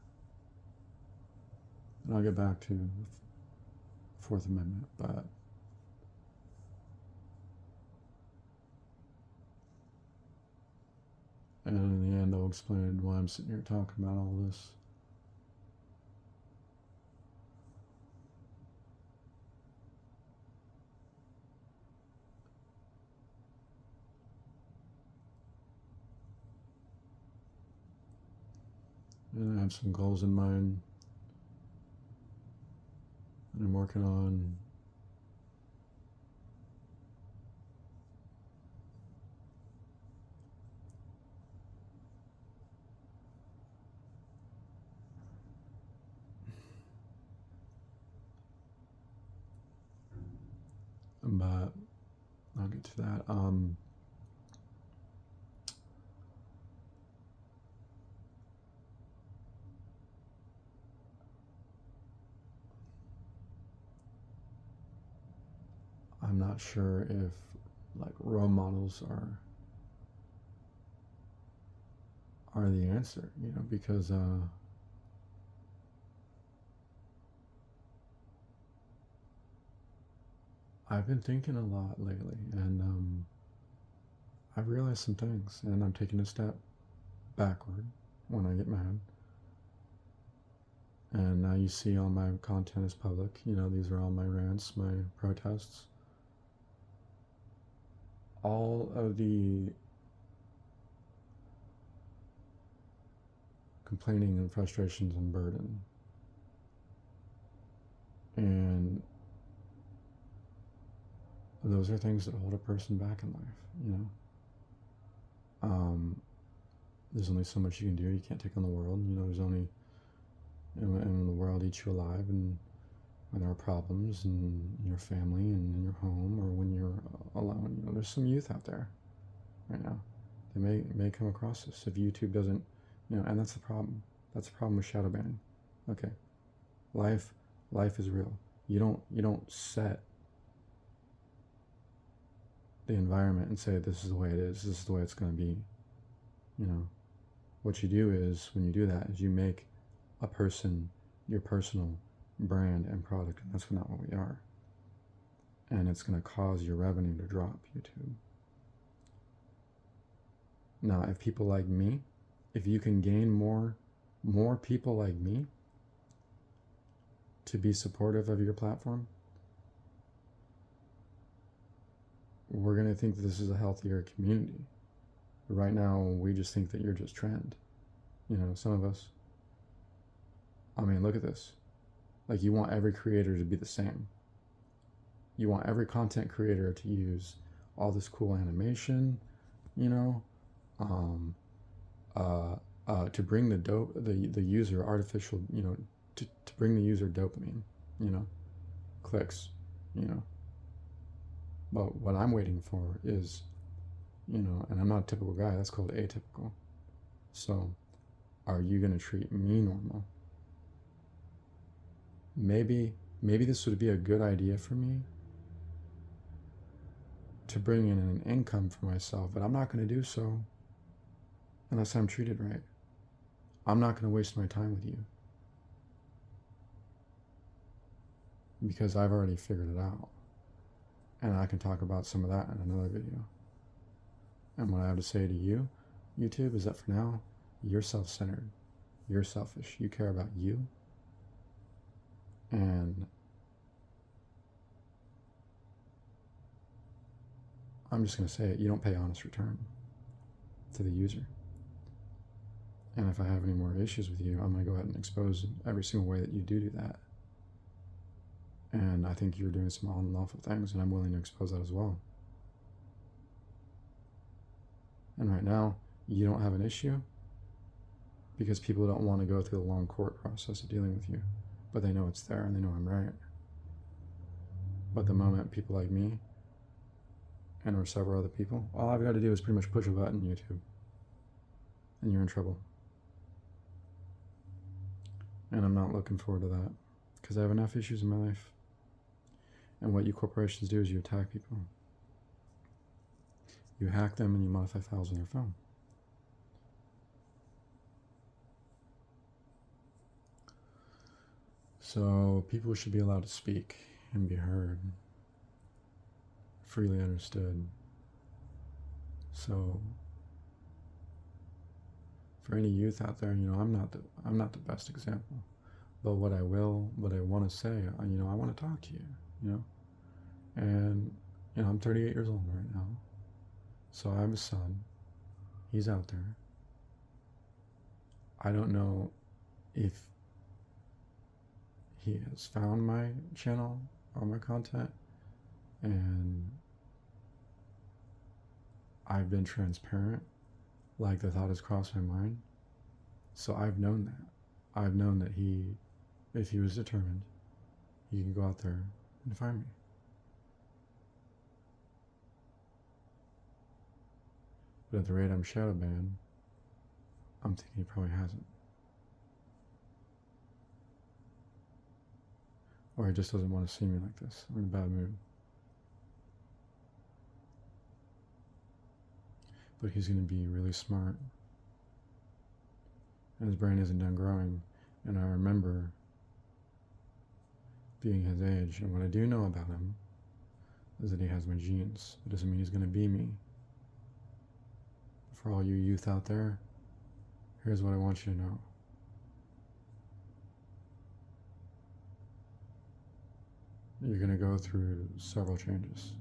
I'll get back to the Fourth Amendment, but and in the end, I'll explain why I'm sitting here talking about all this. And I have some goals in mind that I'm working on. But I'll get to that. I'm not sure if like role models are the answer, because I've been thinking a lot lately, and I've realized some things, and I'm taking a step backward when I get mad. And now you see all my content is public. These are all my rants, my protests. All of the complaining and frustrations and burden. And those are things that hold a person back in life, you know. There's only so much you can do. You can't take on the world, you know. There's only, and when the world eats you alive, and when there are problems in your family and in your home, or when you're alone, you know, there's some youth out there right now. They may come across this if YouTube doesn't, you know, and that's the problem. That's the problem with shadow banning. Okay, life is real. You don't set the environment and say this is the way it is. This is the way it's going to be. You know, what you do is, when you do that, is you make a person your personal brand and product, and that's not what we are. And it's going to cause your revenue to drop, YouTube. Now, if people like me, if you can gain more people like me to be supportive of your platform, we're going to think that this is a healthier community. Right now, we just think that you're just trend. You know, some of us. I mean, look at this. Like, you want every creator to be the same. You want every content creator to use all this cool animation, you know, to bring the user artificial, you know, to bring the user dopamine, you know, clicks, you know. But what I'm waiting for is, you know, and I'm not a typical guy, that's called atypical. So, are you going to treat me normal? Maybe this would be a good idea for me to bring in an income for myself, but I'm not going to do so unless I'm treated right. I'm not going to waste my time with you, because I've already figured it out. And I can talk about some of that in another video. And what I have to say to you, YouTube, is that for now, you're self-centered. You're selfish. You care about you. And I'm just going to say it, you don't pay honest return to the user. And if I have any more issues with you, I'm going to go ahead and expose every single way that you do that. And I think you're doing some unlawful things, and I'm willing to expose that as well. And right now, you don't have an issue because people don't want to go through the long court process of dealing with you. But they know it's there, and they know I'm right. But the moment people like me, and or several other people, all I've got to do is pretty much push a button, YouTube, and you're in trouble. And I'm not looking forward to that, because I have enough issues in my life. And what you corporations do is you attack people. You hack them and you modify files on their phone. So people should be allowed to speak and be heard, freely understood. So for any youth out there, you know, I'm not the best example, but what I want to say, you know, I want to talk to you, you know, and you know, I'm 38 years old right now, so I have a son. He's out there. I don't know if he has found my channel or my content, and I've been transparent, like the thought has crossed my mind. So I've known that. I've known that if he was determined, he can go out there and find me. But at the rate I'm shadow banned, I'm thinking he probably hasn't. Or he just doesn't want to see me like this. I'm in a bad mood. But he's going to be really smart. And his brain isn't done growing. And I remember being his age. And what I do know about him is that he has my genes. It doesn't mean he's going to be me. For all you youth out there, here's what I want you to know. You're going to go through several changes.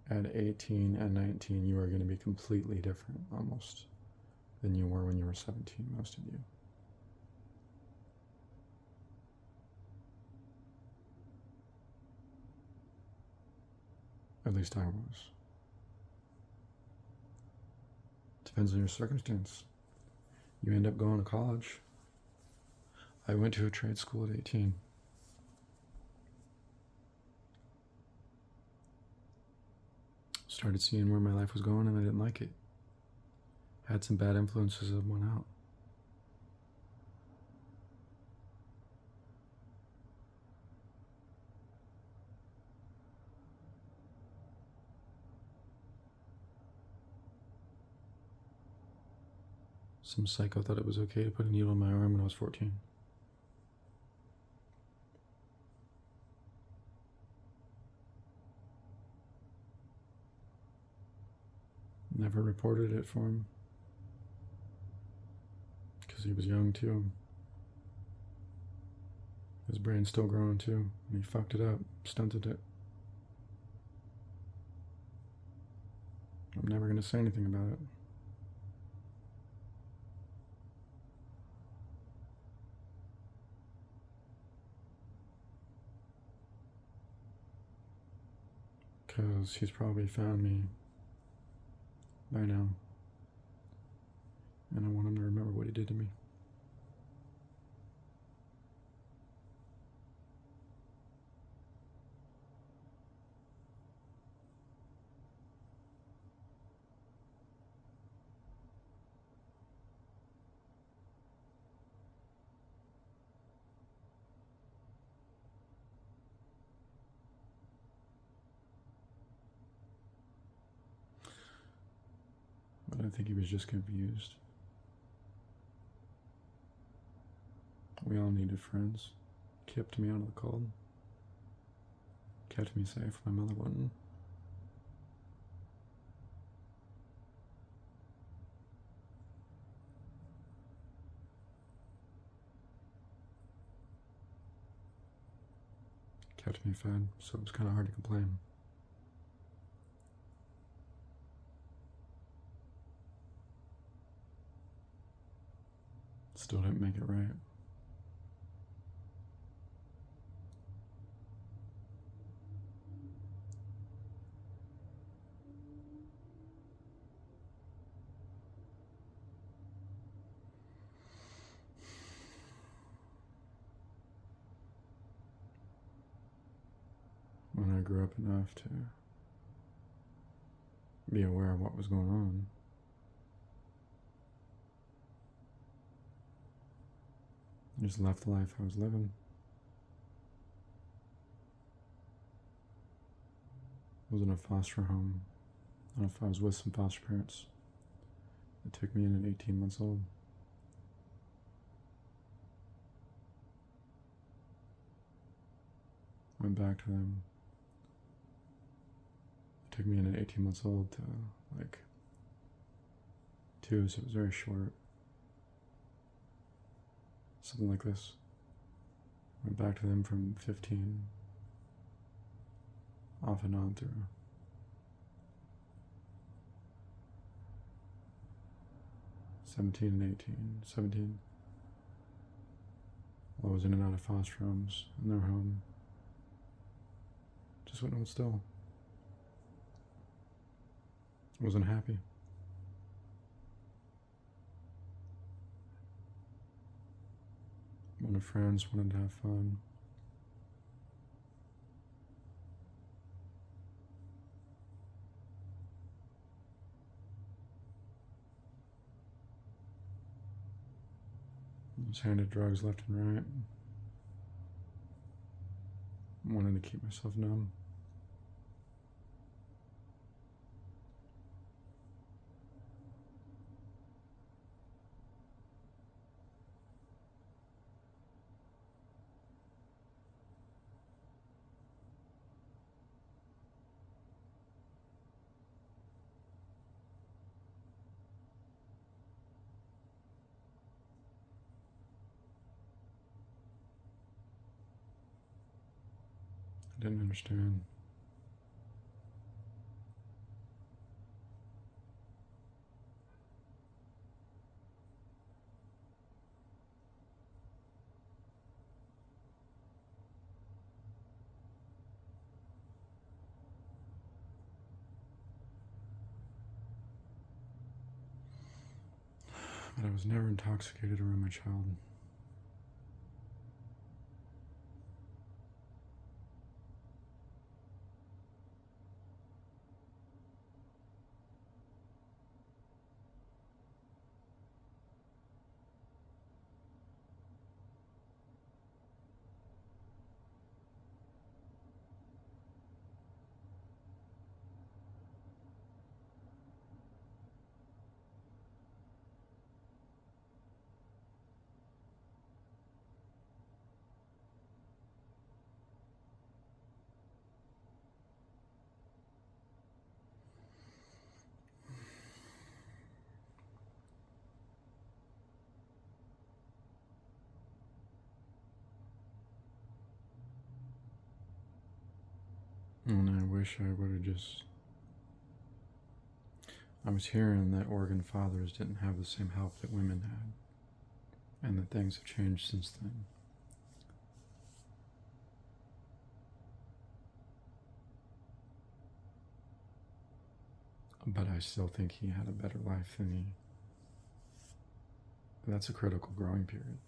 At 18 and 19, you are going to be completely different, almost, than you were when you were 17, most of you. At least I was. Depends on your circumstance. You end up going to college. I went to a trade school at 18. Started seeing where my life was going and I didn't like it. Had some bad influences that went out. Some psycho thought it was okay to put a needle in my arm when I was 14. Never reported it for him. Because he was young too. His brain's still growing too. And he fucked it up, stunted it. I'm never going to say anything about it. Because he's probably found me by now. And I want him to remember what he did to me. But I think he was just confused. We all needed friends. Kept me out of the cold. Kept me safe. My mother wouldn't. Kept me fed, so it was kind of hard to complain. Still didn't make it right. When I grew up enough to be aware of what was going on, I just left the life I was living. I was in a foster home. I don't know if I was with some foster parents. They took me in at 18 months old. Went back to them. They took me in at 18 months old to like 2, so it was very short. Something like this. Went back to them from 15, off and on through 17 and 18. 17. I was in and out of foster homes in their home. Just wouldn't hold still. Wasn't happy. Wanted friends, wanted to have fun. Was handed drugs left and right. Wanted to keep myself numb. I didn't understand. that I was never intoxicated around my child. And I wish I would have just... I was hearing that organ fathers didn't have the same help that women had, and that things have changed since then. But I still think he had a better life than me. That's a critical growing period.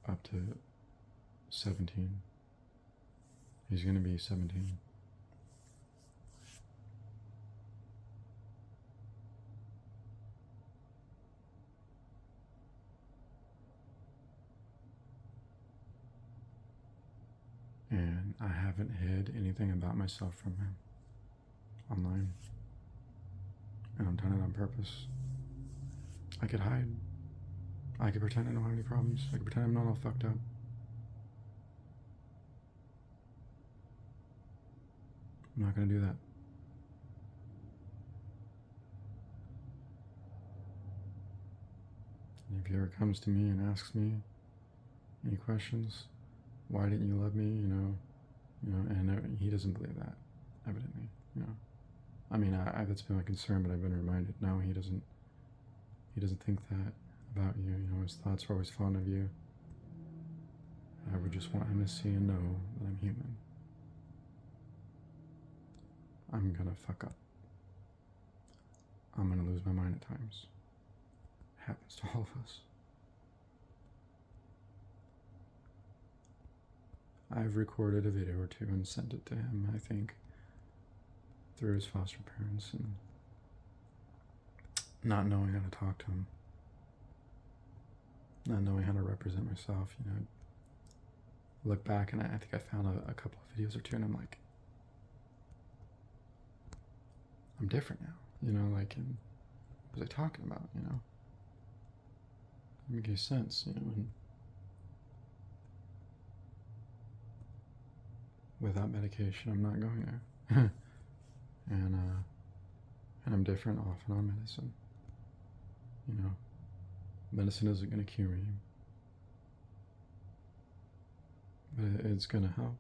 Up to 17. He's going to be 17. And I haven't hid anything about myself from him online. And I've done it on purpose. I could hide. I could pretend I don't have any problems. I could pretend I'm not all fucked up. I'm not going to do that. And if he ever comes to me and asks me any questions, why didn't you love me? And he doesn't believe that, evidently. I mean, that's been my concern, but I've been reminded. No, he doesn't think that about you. His thoughts are always fond of you. I would just want him to see and know that I'm human. I'm gonna fuck up. I'm gonna lose my mind at times. It happens to all of us. I've recorded a video or two and sent it to him, I think, through his foster parents, and not knowing how to talk to him, not knowing how to represent myself, look back and I think I found a couple of videos or two, and I'm like, I'm different now, what was I talking about, It makes any sense, and without medication, I'm not going there. and I'm different off and on medicine. Medicine isn't going to cure me, but it's going to help.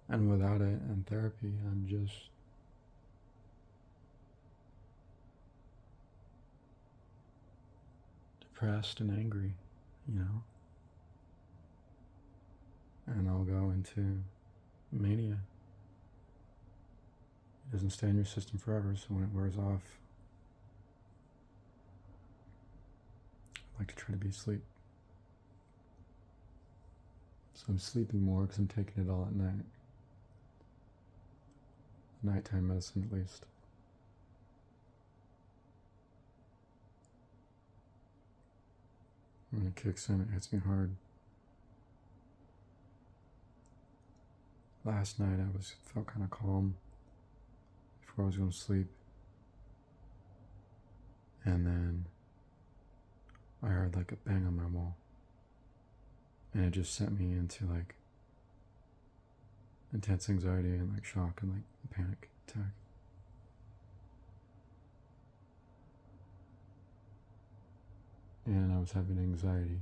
And without it and therapy, I'm just depressed and angry, and I'll go into mania. It doesn't stay in your system forever, so when it wears off, I like to try to be asleep. So I'm sleeping more because I'm taking it all at night. Nighttime medicine, at least. When it kicks in, it hits me hard. Last night I felt kind of calm before I was going to sleep, and then I heard like a bang on my wall, and it just sent me into like intense anxiety and like shock and like a panic attack. And I was having an anxiety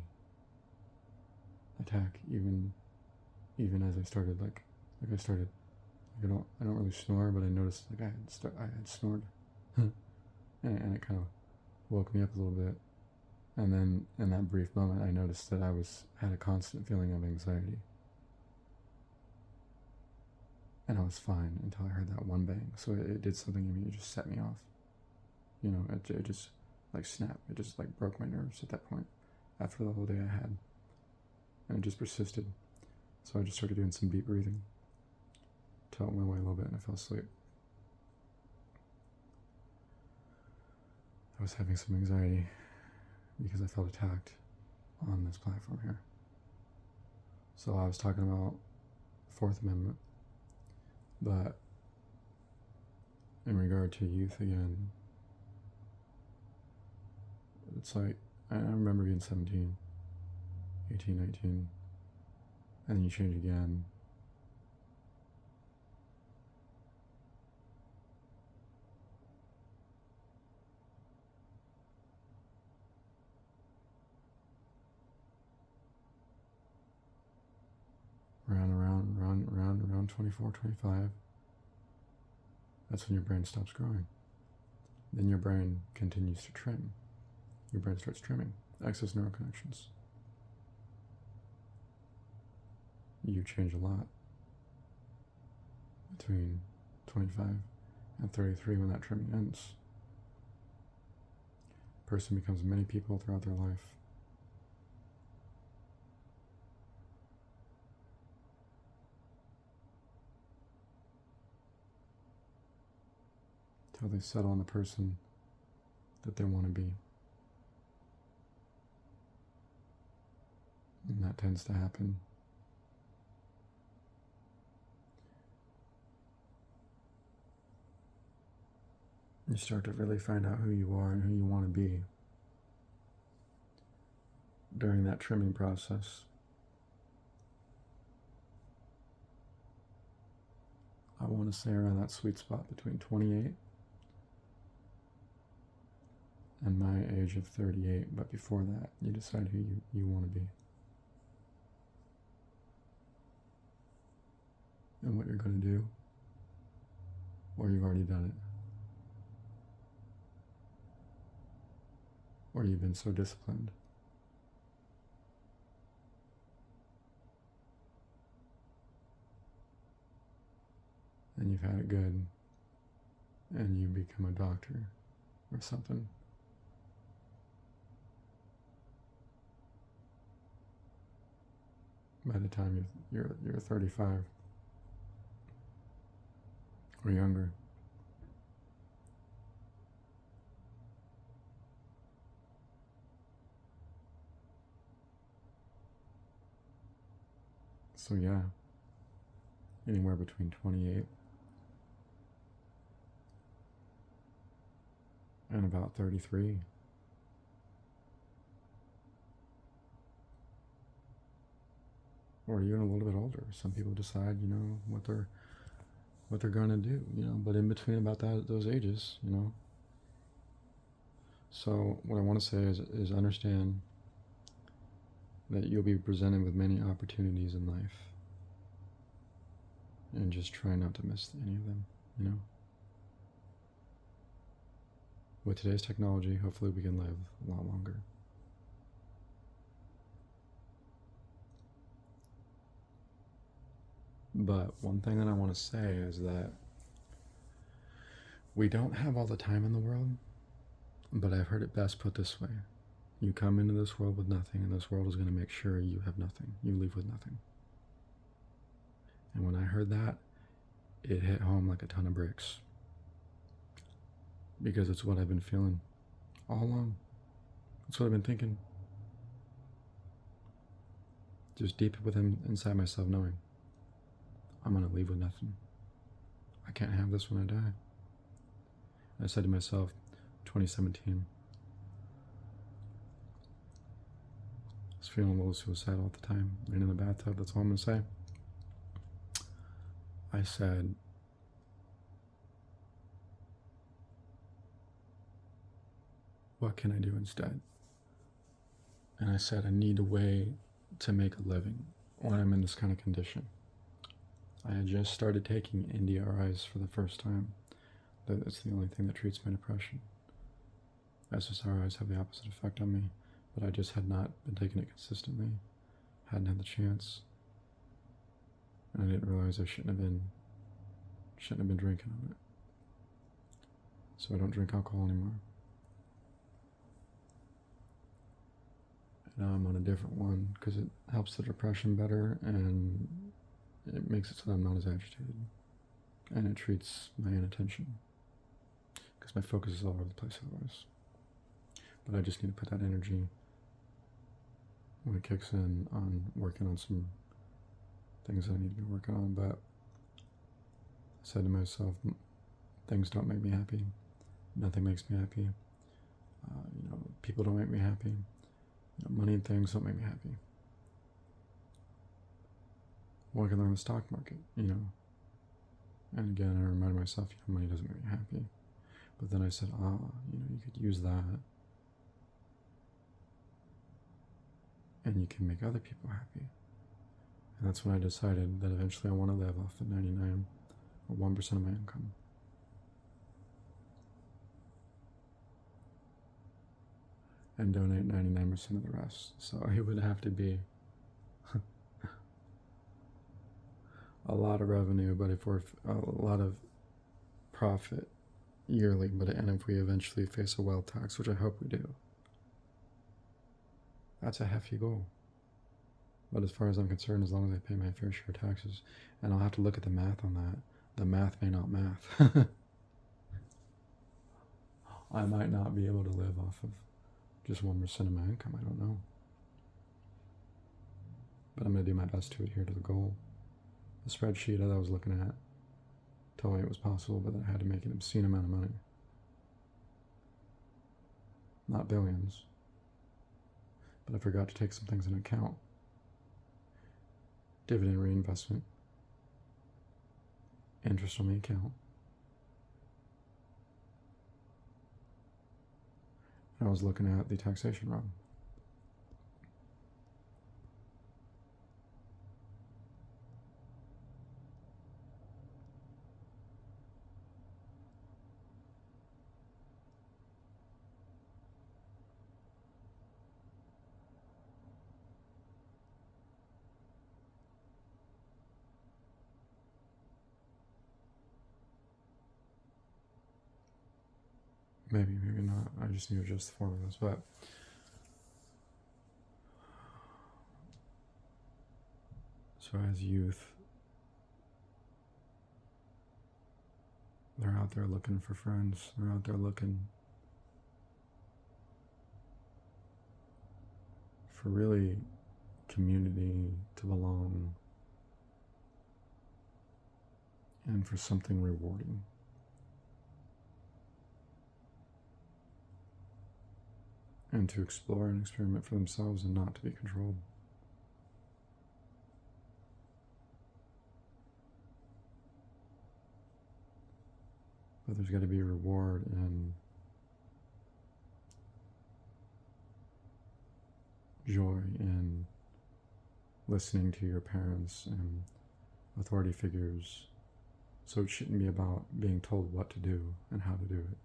attack even as I started I don't really snore, but I noticed like I had snored. and it kind of woke me up a little bit. And then in that brief moment I noticed that I had a constant feeling of anxiety. And I was fine until I heard that one bang. So it did something in me, it just set me off. You know, it just like snapped. It just like broke my nerves at that point after the whole day I had. And it just persisted. So I just started doing some deep breathing till it went away a little bit and I fell asleep. I was having some anxiety because I felt attacked on this platform here. So I was talking about Fourth Amendment, but in regard to youth again, it's like, I remember being 17, 18, 19, and then you change again. Around 24, 25, that's when your brain stops growing. Then your brain continues to trim. Your brain starts trimming. Excess neural connections. You change a lot between 25 and 33 when that trimming ends. A person becomes many people throughout their life. Till they settle on the person that they want to be. And that tends to happen you start to really find out who you are and who you want to be during that trimming process. I want to say around that sweet spot between 28 and my age of 38, but before that, you decide who you want to be. And what you're going to do, or you've already done it. Or you've been so disciplined and you've had it good and you become a doctor or something. By the time you're 35 or younger. So yeah, anywhere between 28 and about 33. Or even a little bit older. Some people decide, you know, what they're gonna do, you know, but in between about those ages, you know. So what I want to say is understand that you'll be presented with many opportunities in life. And just try not to miss any of them, you know. With today's technology, hopefully we can live a lot longer. But one thing that I want to say is that we don't have all the time in the world, but I've heard it best put this way. You come into this world with nothing, and this world is going to make sure you have nothing. You leave with nothing. And when I heard that, it hit home like a ton of bricks. Because it's what I've been feeling all along. That's what I've been thinking. Just deep within inside myself knowing I'm going to leave with nothing. I can't have this when I die. I said to myself, 2017, I was feeling a little suicidal at the time, laying in the bathtub, that's all I'm going to say. I said, what can I do instead? And I said, I need a way to make a living when I'm in this kind of condition. I had just started taking NDRIs for the first time. That's the only thing that treats my depression. SSRIs have the opposite effect on me, but I just had not been taking it consistently, hadn't had the chance, and I didn't realize I shouldn't have been drinking on it. So I don't drink alcohol anymore. Now I'm on a different one because it helps the depression better and it makes it so that I'm not as agitated. And it treats my inattention because my focus is all over the place otherwise. But I just need to put that energy when it kicks in on working on some things I need to be working on. But I said to myself, things don't make me happy. Nothing makes me happy. People don't make me happy. Money and things don't make me happy. Well, I can learn the stock market, And again, I reminded myself, money doesn't make me happy. But then I said, you could use that. And you can make other people happy. And that's when I decided that eventually I want to live off of 99 or 1% of my income. And donate 99% of the rest. So it would have to be a lot of revenue, but if we're a lot of profit yearly, and if we eventually face a wealth tax, which I hope we do, that's a hefty goal. But as far as I'm concerned, as long as I pay my fair share of taxes, and I'll have to look at the math on that. The math may not math. I might not be able to live off of just 1% of my income, I don't know. But I'm going to do my best to adhere to the goal. The spreadsheet that I was looking at told me it was possible, but I had to make an obscene amount of money. Not billions. But I forgot to take some things into account. Dividend reinvestment. Interest on the account. I was looking at the taxation run. Maybe not. I just need to adjust the formulas, but so as youth, they're out there looking for friends. They're out there looking for really community to belong and for something rewarding. And to explore and experiment for themselves and not to be controlled. But there's got to be a reward in joy in listening to your parents and authority figures. So it shouldn't be about being told what to do and how to do it.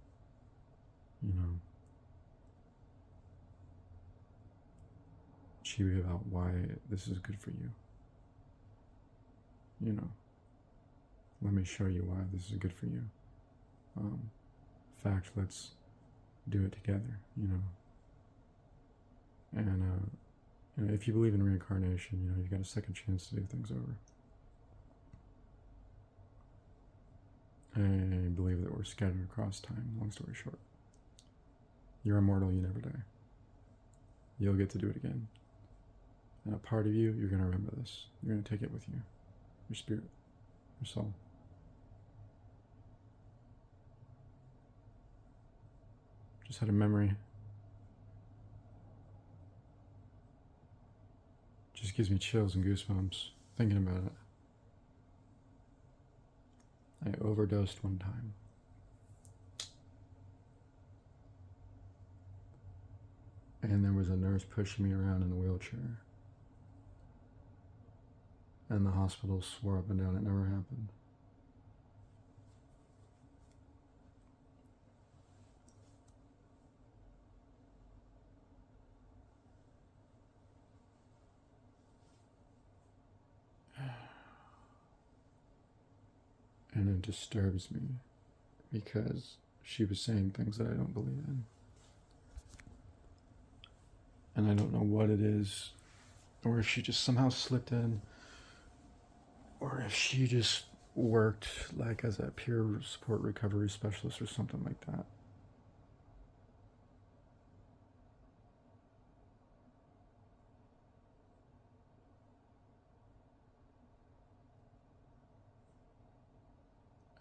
It should be about why this is good for you. Let me show you why this is good for you. Fact, let's do it together, And, if you believe in reincarnation, you've got a second chance to do things over. I believe that we're scattered across time, long story short. You're immortal, you never die. You'll get to do it again. And a part of you, you're going to remember this. You're going to take it with you. Your spirit, your soul. Just had a memory. Just gives me chills and goosebumps thinking about it. I overdosed one time. And there was a nurse pushing me around in a wheelchair. And the hospital swore up and down it never happened. And it disturbs me because she was saying things that I don't believe in. And I don't know what it is, or if she just somehow slipped in, or if she just worked like as a peer support recovery specialist or something like that.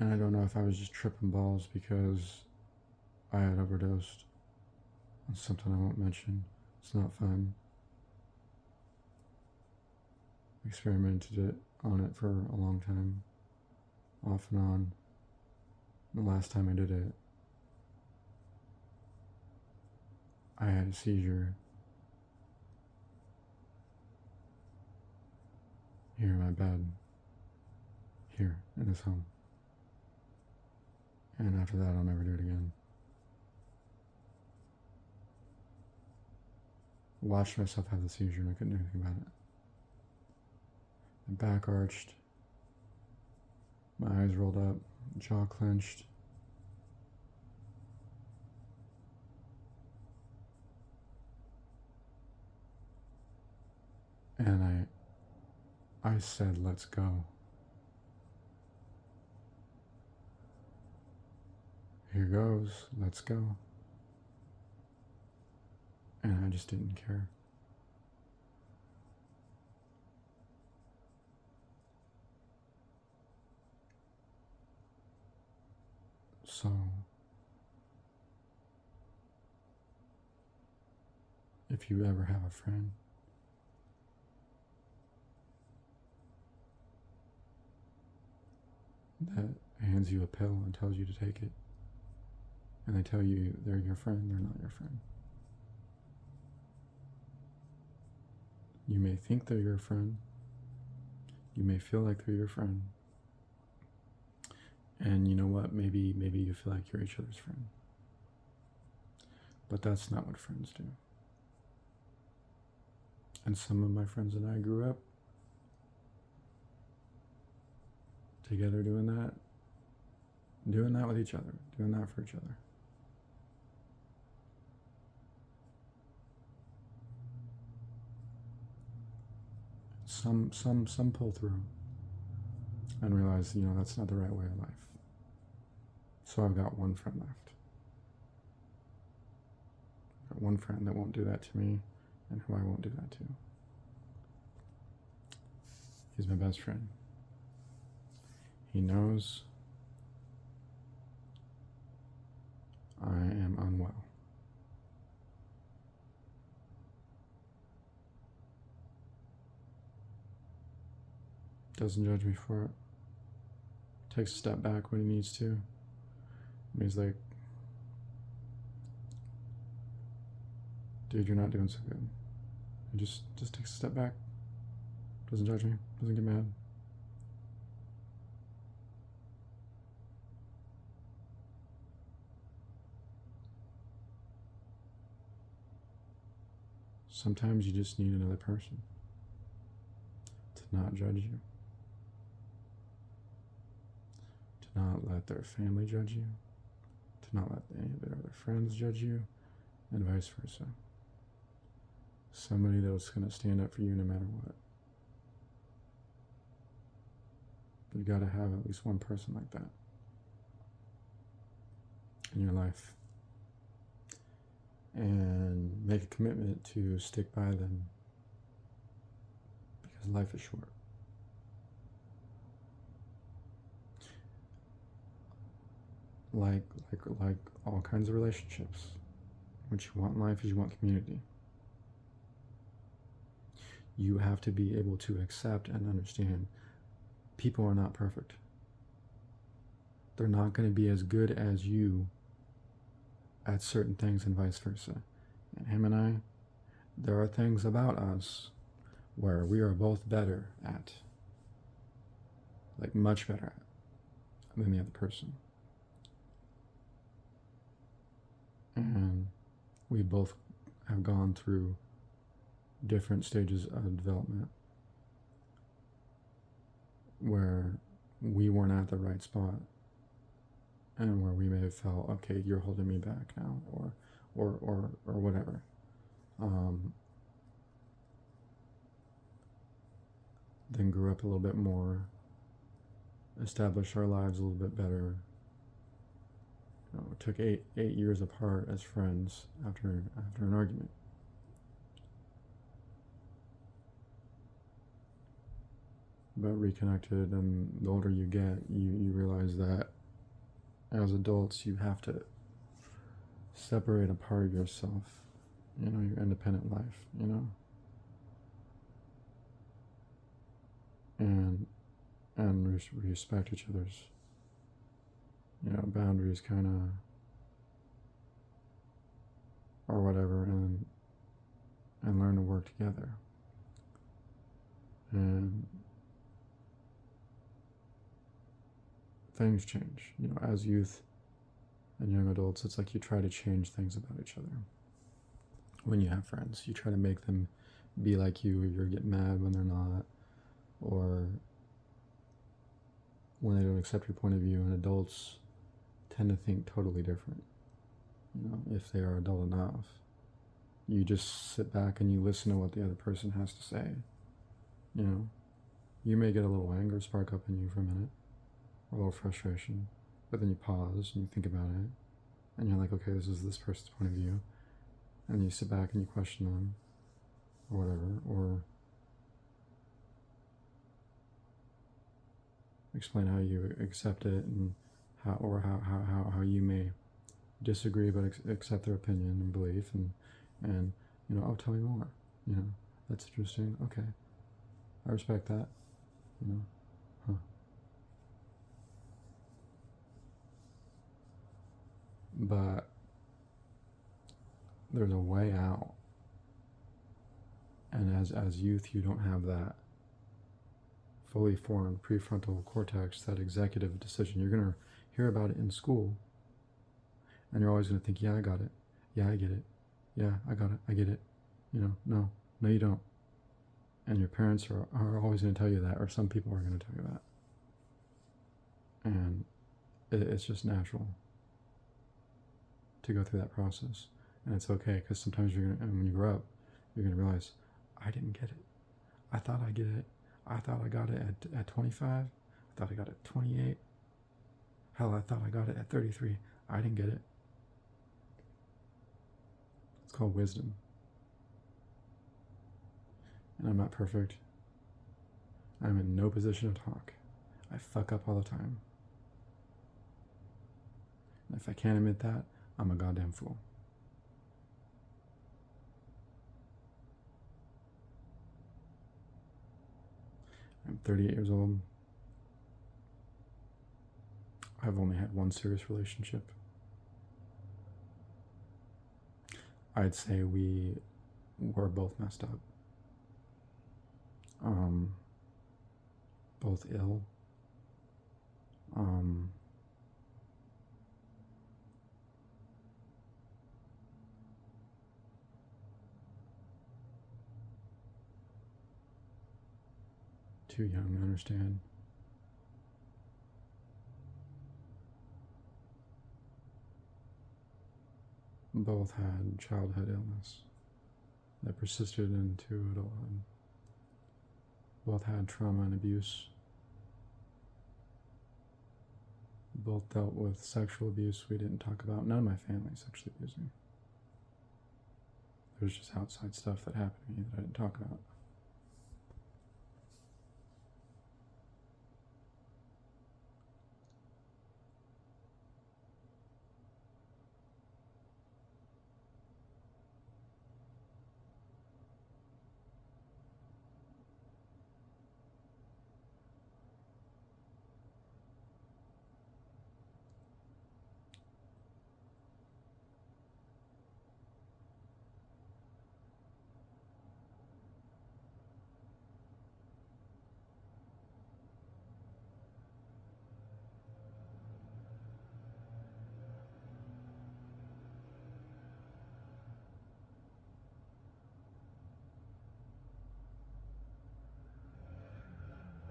And I don't know if I was just tripping balls because I had overdosed on something I won't mention. It's not fun. Experimented on it for a long time, off and on. The last time I did it, I had a seizure here in my bed, here in this home. And after that, I'll never do it again. Watched myself have the seizure and I couldn't do anything about it. My back arched, my eyes rolled up, jaw clenched. And I said, let's go. Here goes, let's go. And I just didn't care. So, if you ever have a friend that hands you a pill and tells you to take it, and they tell you they're your friend, they're not your friend. You may think they're your friend. You may feel like they're your friend. And you know what? Maybe you feel like you're each other's friend. But that's not what friends do. And some of my friends and I grew up together doing that with each other, doing that for each other. Some pull through and realize, that's not the right way of life. So I've got one friend left. I've got one friend that won't do that to me and who I won't do that to. He's my best friend. He knows I am unwell. Doesn't judge me for it. Takes a step back when he needs to. And he's like, dude, you're not doing so good. He just takes a step back. Doesn't judge me. Doesn't get mad. Sometimes you just need another person to not judge you, to not let their family judge you, to not let any of their other friends judge you, and vice versa. Somebody that's going to stand up for you no matter what. You got to have at least one person like that in your life. And make a commitment to stick by them, because life is short. Like all kinds of relationships, what you want in life is you want community. You have to be able to accept and understand people are not perfect. They're not going to be as good as you at certain things and vice versa. And him and I, there are things about us where we are both better at, like much better at, than the other person. And we both have gone through different stages of development where we weren't at the right spot, and where we may have felt, okay, you're holding me back now, or whatever. then grew up a little bit more, established our lives a little bit better. Took eight years apart as friends after an argument. But reconnected, and the older you get, you realize that as adults you have to separate a part of yourself, your independent life, and respect each other's, boundaries, kind of, or whatever, and learn to work together. And things change, as youth and young adults. It's like you try to change things about each other. When you have friends, you try to make them be like you, or you get mad when they're not, or when they don't accept your point of view. And adults tend to think totally different, if they are adult enough. You just sit back and you listen to what the other person has to say. You may get a little anger spark up in you for a minute, or a little frustration, but then you pause and you think about it, and you're like, okay, this is this person's point of view, and you sit back and you question them, or whatever, or explain how you accept it, and how you may disagree but accept their opinion and belief, and oh, tell me more, that's interesting, okay, I respect that, huh. But there's a way out, and as youth you don't have that fully formed prefrontal cortex, that executive decision. You're going to hear about it in school, and you're always going to think, yeah, I got it, yeah, I get it, yeah, I got it, I get it, no, you don't. And your parents are always going to tell you that, or some people are going to tell you that, and it's just natural to go through that process. And it's okay, because sometimes and when you grow up, you're going to realize, I didn't get it. I thought I get it. I thought I got it at 25. I thought I got it at 28. Hell, I thought I got it at 33. I didn't get it. It's called wisdom. And I'm not perfect. I'm in no position to talk. I fuck up all the time. And if I can't admit that, I'm a goddamn fool. I'm 38 years old. I've only had one serious relationship. I'd say we were both messed up. Both ill. Too young to understand. Both had childhood illness that persisted into adulthood. Both had trauma and abuse. Both dealt with sexual abuse we didn't talk about. None of my family sexually abused me. There was just outside stuff that happened to me that I didn't talk about.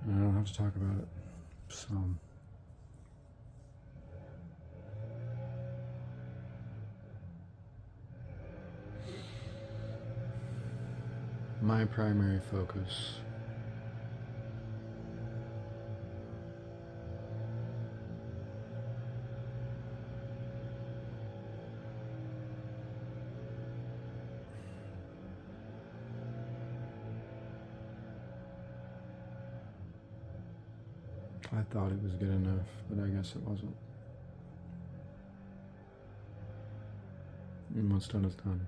And I don't have to talk about it. So My primary focus I thought it was good enough, but I guess it wasn't. And what's done is done.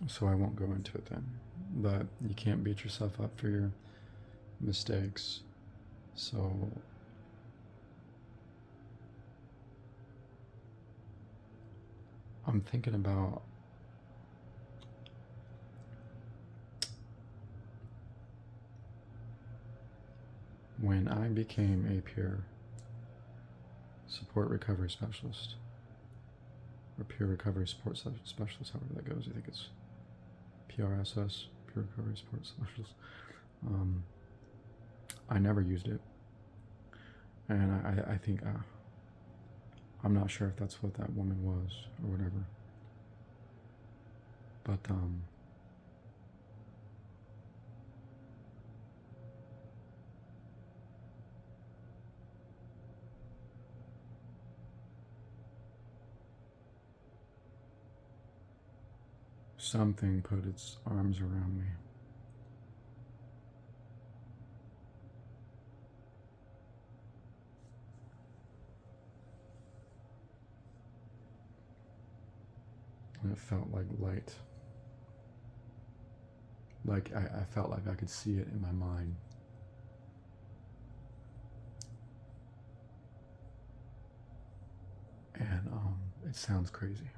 So I won't go into it then. But you can't beat yourself up for your mistakes. So I'm thinking about when I became a peer support recovery specialist, or peer recovery support specialist, however that goes. I think it's PRSS, peer recovery support specialist. I never used it, and I think I'm not sure if that's what that woman was or whatever. But something put its arms around me. And it felt like light. Like I felt like I could see it in my mind. And it sounds crazy.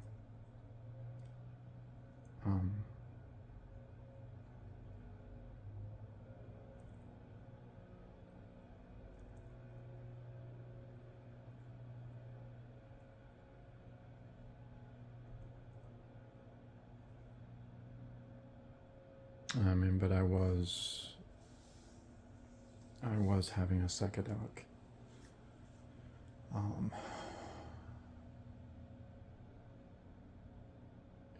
But I was having a psychedelic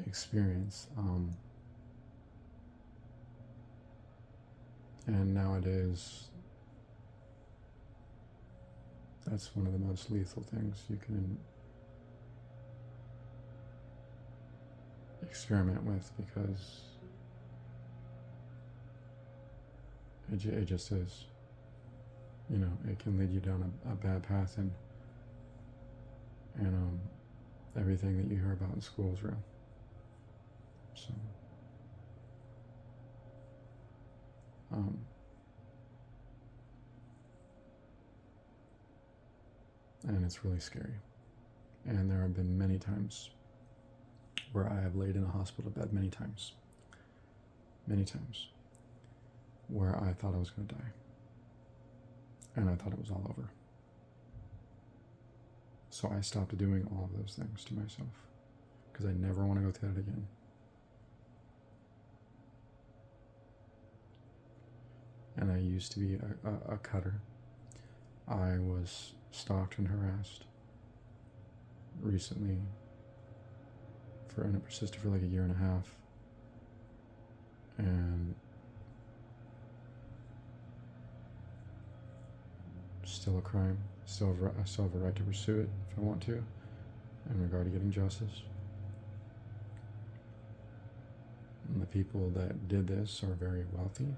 experience, and nowadays that's one of the most lethal things you can experiment with, because it just is. You know, it can lead you down a bad path, and everything that you hear about in school is real. So, and it's really scary. And there have been many times where I have laid in a hospital bed, many times, where I thought I was going to die. And I thought it was all over. So I stopped doing all of those things to myself, because I never want to go through that again. And I used to be a cutter. I was stalked and harassed recently, and it persisted for like a year and a half. And still a crime. I still have a right to pursue it if I want to, in regard to getting justice. And the people that did this are very wealthy,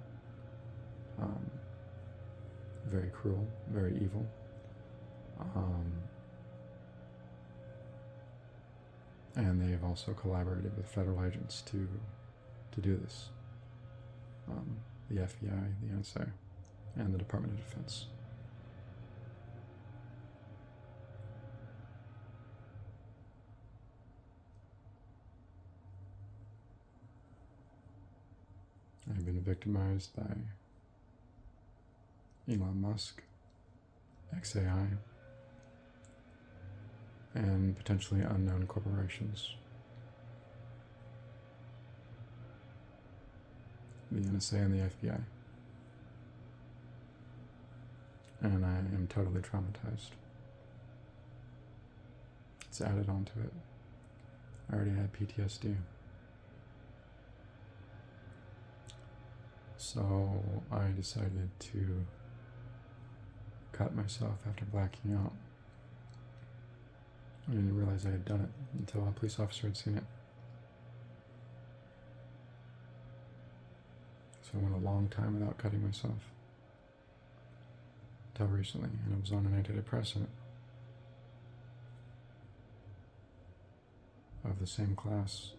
very cruel, very evil. And they have also collaborated with federal agents to do this. The FBI, the NSA, and the Department of Defense. I've been victimized by Elon Musk, XAI, and potentially unknown corporations. The NSA and the FBI. And I am totally traumatized. It's added onto it. I already had PTSD. So I decided to cut myself after blacking out. I didn't realize I had done it until a police officer had seen it. So I went a long time without cutting myself. Until recently, and I was on an antidepressant of the same class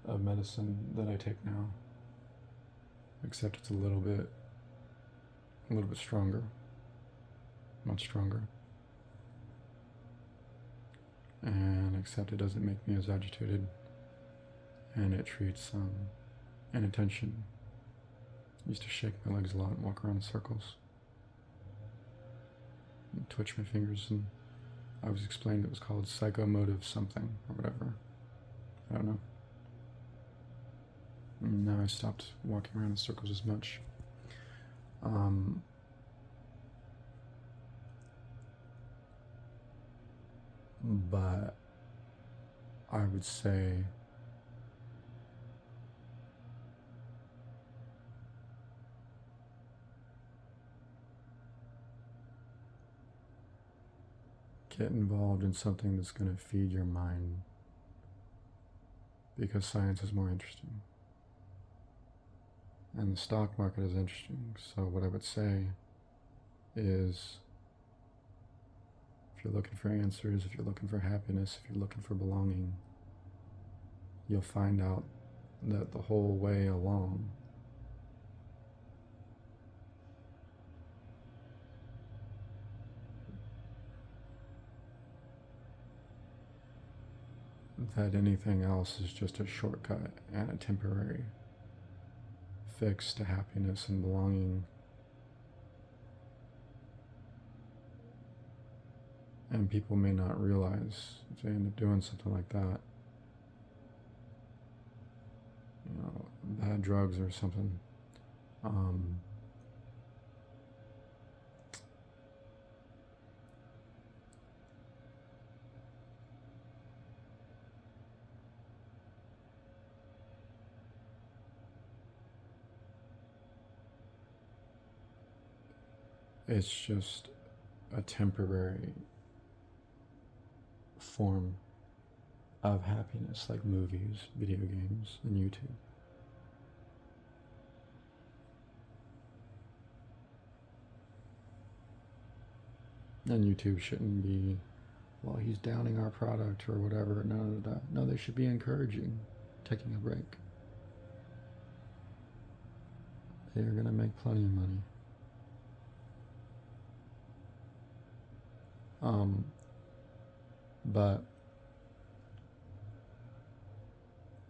of medicine that I take now, except it's a little bit stronger, much stronger, and except it doesn't make me as agitated, and it treats inattention. I used to shake my legs a lot and walk around in circles and twitch my fingers, and I was explained it was called psychomotive something or whatever. I don't know. And now I stopped walking around in circles as much. But I would say get involved in something that's going to feed your mind, because science is more interesting. And the stock market is interesting. So what I would say is, if you're looking for answers, if you're looking for happiness, if you're looking for belonging, you'll find out that the whole way along that anything else is just a shortcut and a temporary fix to happiness and belonging. And people may not realize if they end up doing something like that, bad drugs or something, it's just a temporary form of happiness, like movies, video games, and YouTube. And YouTube shouldn't be, well, he's downing our product or whatever. No, they should be encouraging taking a break. They're going to make plenty of money. But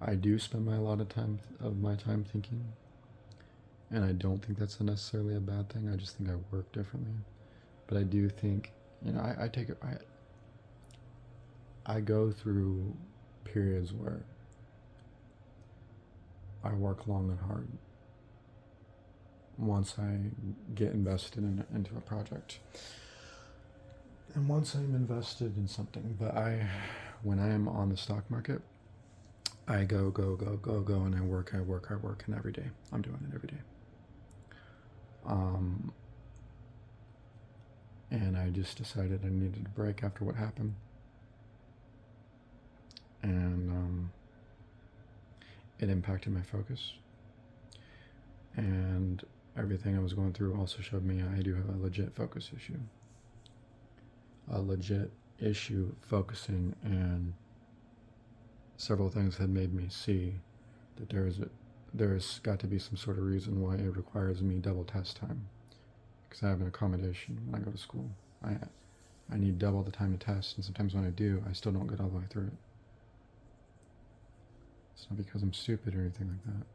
I do spend a lot of my time thinking, and I don't think that's necessarily a bad thing. I just think I work differently. But I do think, I go through periods where I work long and hard once I get invested into a project. And once I'm invested in something, but when I am on the stock market, I go, and I work, and every day. I'm doing it every day. And I just decided I needed a break after what happened. And it impacted my focus. And everything I was going through also showed me I do have a legit focus issue. A legit issue focusing, and several things had made me see that there's got to be some sort of reason why it requires me double test time, because I have an accommodation when I go to school. I need double the time to test, and sometimes when I do, I still don't get all the way through it. It's not because I'm stupid or anything like that.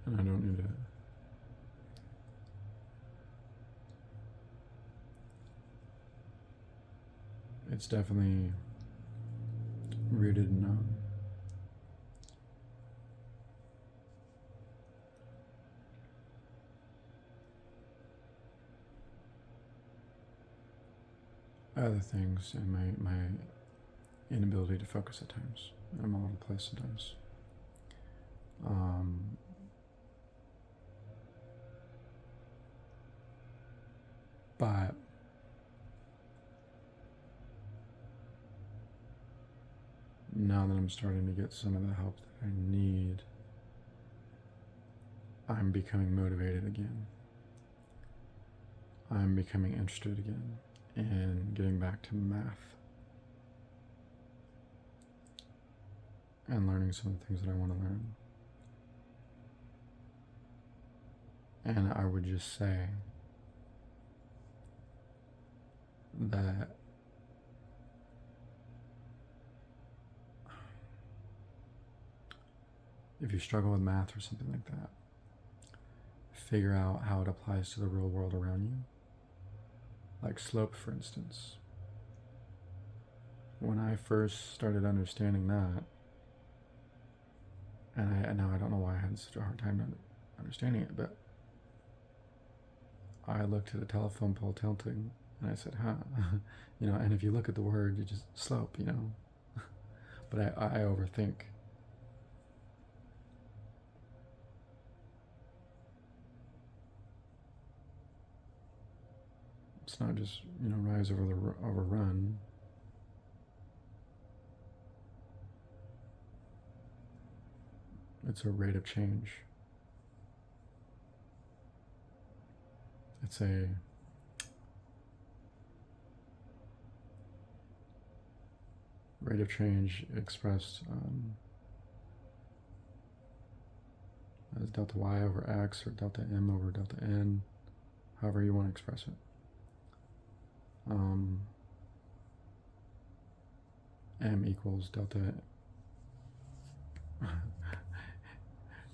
And I don't need it. It's definitely rooted in other things, and my inability to focus at times. I'm all over the place sometimes. But now that I'm starting to get some of the help that I need, I'm becoming motivated again. I'm becoming interested again in getting back to math and learning some of the things that I want to learn. And I would just say that if you struggle with math or something like that, figure out how it applies to the real world around you. Like slope, for instance. When I first started understanding that, and now I don't know why I had such a hard time understanding it, but I looked at a telephone pole tilting and I said, huh, and if you look at the word, you just slope, but I overthink. It's not just, rise over run. It's a rate of change. It's a rate of change expressed as delta y over x or delta m over delta n, however you want to express it. M equals delta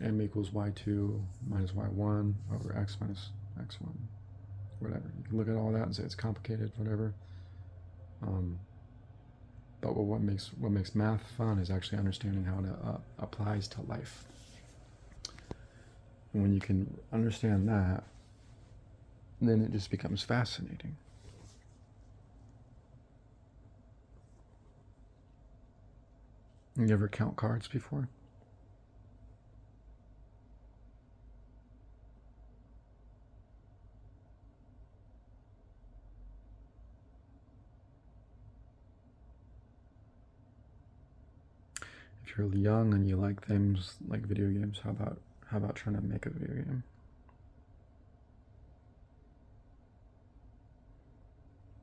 m equals y2 minus y1 over x minus x1, whatever. You can look at all that and say it's complicated, whatever. But what makes math fun is actually understanding how it applies to life. And when you can understand that, then it just becomes fascinating. You ever count cards before? If you're young and you like things like video games, how about trying to make a video game?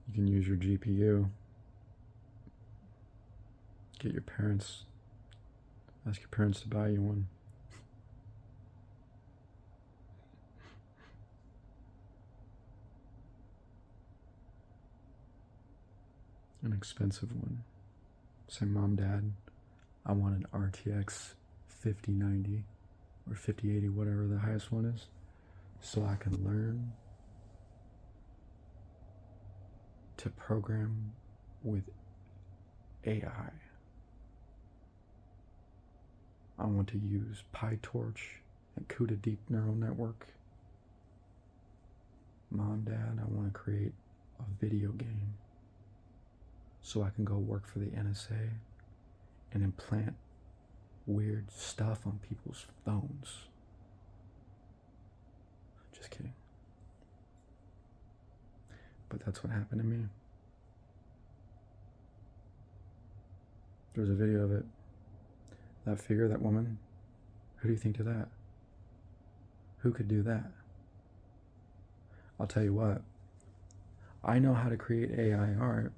You can use your GPU. Ask your parents to buy you one. An expensive one. Say, Mom, Dad, I want an RTX 5090 or 5080, whatever the highest one is, so I can learn to program with AI. I want to use PyTorch and CUDA Deep Neural Network. Mom, Dad, I want to create a video game so I can go work for the NSA and implant weird stuff on people's phones. Just kidding. But that's what happened to me. There's a video of it. That figure, that woman, who do you think did that? Who could do that? I'll tell you what, I know how to create AI art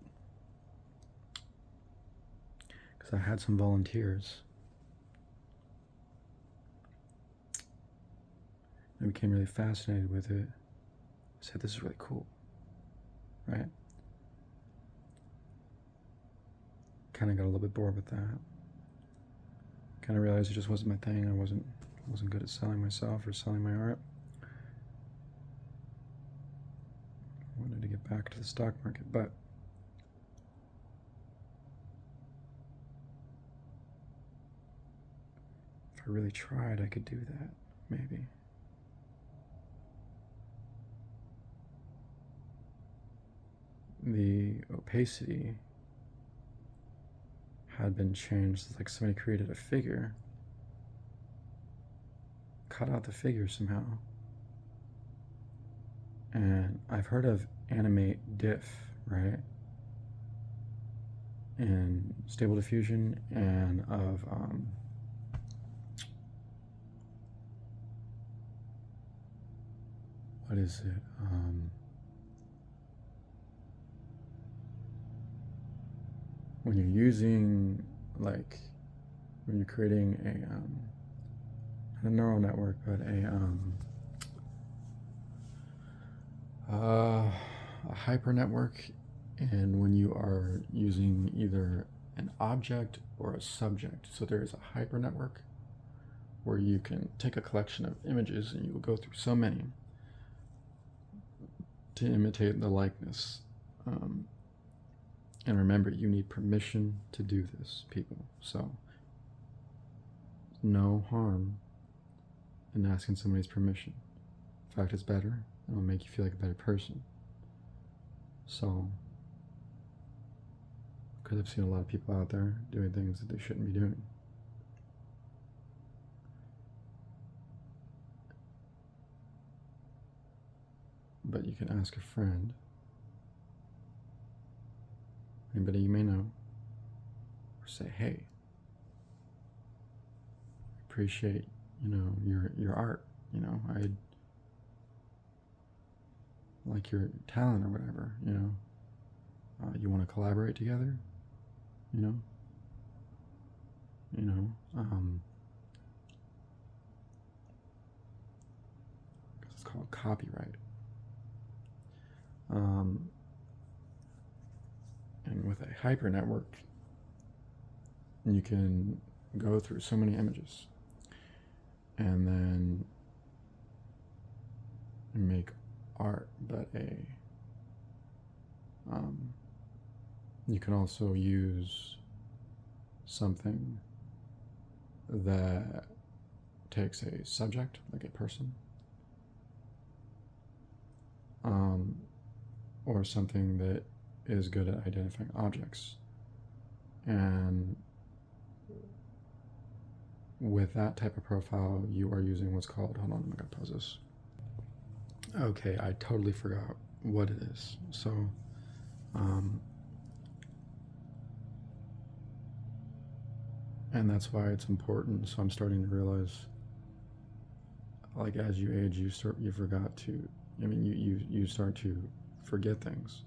because I had some volunteers. I became really fascinated with it. I said, this is really cool, right? Kind of got a little bit bored with that. Kind of realized it just wasn't my thing. I wasn't good at selling myself or selling my art. I wanted to get back to the stock market, but if I really tried, I could do that, maybe. the opacity had been changed. It's like somebody created a figure, cut out the figure somehow. And I've heard of animate diff, right? In Stable Diffusion, and of what is it? When you're using, like, when you're creating a neural network, but a hyper network, and when you are using either an object or a subject. So there is a hyper network where you can take a collection of images and you will go through so many to imitate the likeness. And remember, you need permission to do this, people. So no harm in asking somebody's permission. In fact, it's better. It'll make you feel like a better person. So, because I've seen a lot of people out there doing things that they shouldn't be doing. But you can ask a friend, anybody you may know, or say, hey, I appreciate, your art, I like your talent or whatever, you want to collaborate together, because it's called copyright. And with a hyper network, you can go through so many images and then make art, but you can also use something that takes a subject, like a person, or something that is good at identifying objects. And with that type of profile, you are using what's called, hold on, I'm gonna pause this. Okay, I totally forgot what it is. So, and that's why it's important. So I'm starting to realize, like, as you age, you start to forget things.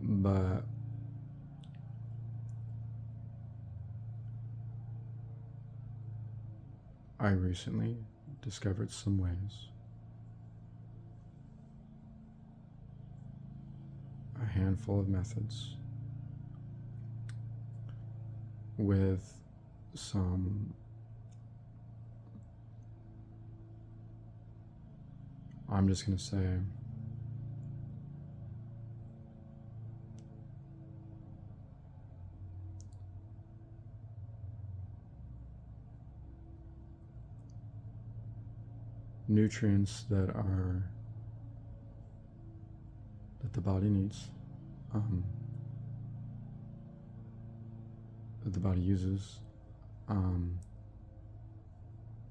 But I recently discovered some ways, a handful of methods, with some, I'm just going to say, nutrients that the body needs, that the body uses,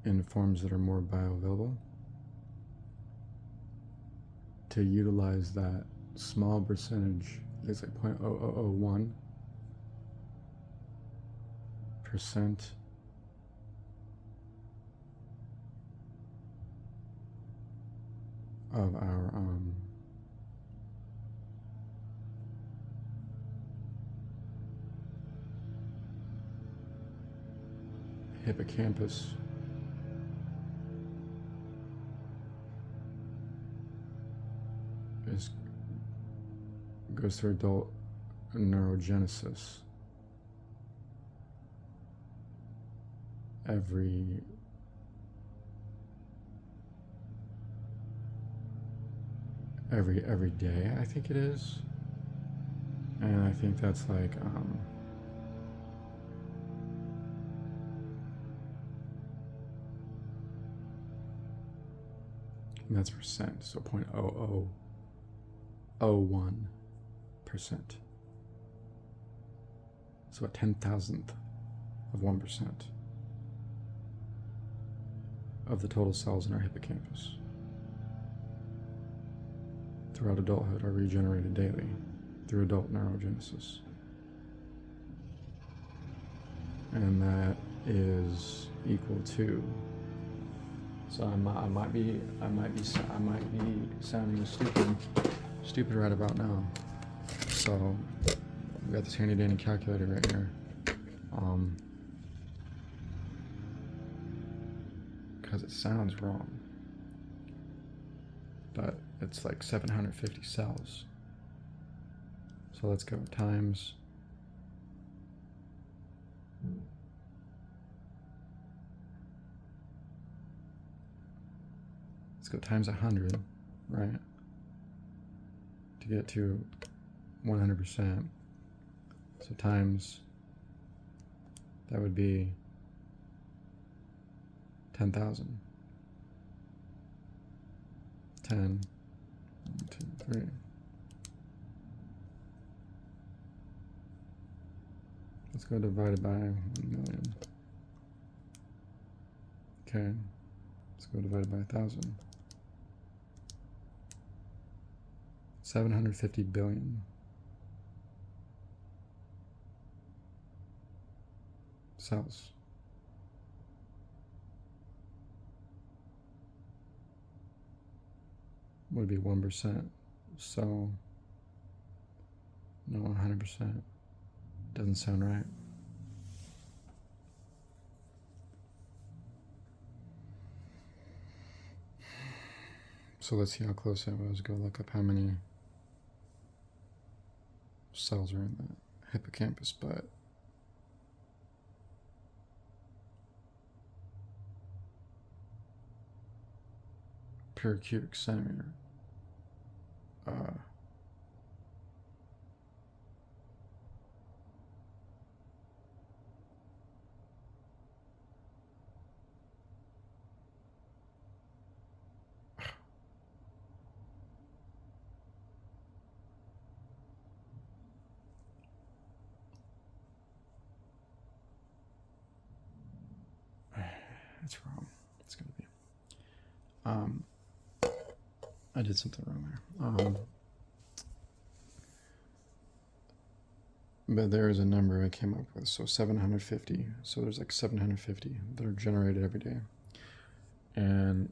in forms that are more bioavailable, to utilize that small percentage, it's like 0.0001% of our hippocampus goes through adult neurogenesis every day, I think it is. And I think that's like and that's percent, so 0.0001%. 0.001%. So a 10,000th of 1% of the total cells in our hippocampus throughout adulthood are regenerated daily through adult neurogenesis. And that is equal to, so I might be sounding stupid right about now. So we got this handy dandy calculator right here. Because it sounds wrong, but it's like 750 cells. So let's go times times 100, right? To get to 100%. So times, that would be 10,000. 10, 1, 2, 3. Let's go divided by 1 million. Okay, let's go divided by 1,000. 750 billion cells. Would be 1%. So, no, 100%. Doesn't sound right. So let's see how close I was. Go look up how many cells are in the hippocampus, but per cubic centimeter. It's wrong. It's gonna be. I did something wrong there. But there is a number I came up with. So 750. So there's like 750 that are generated every day. And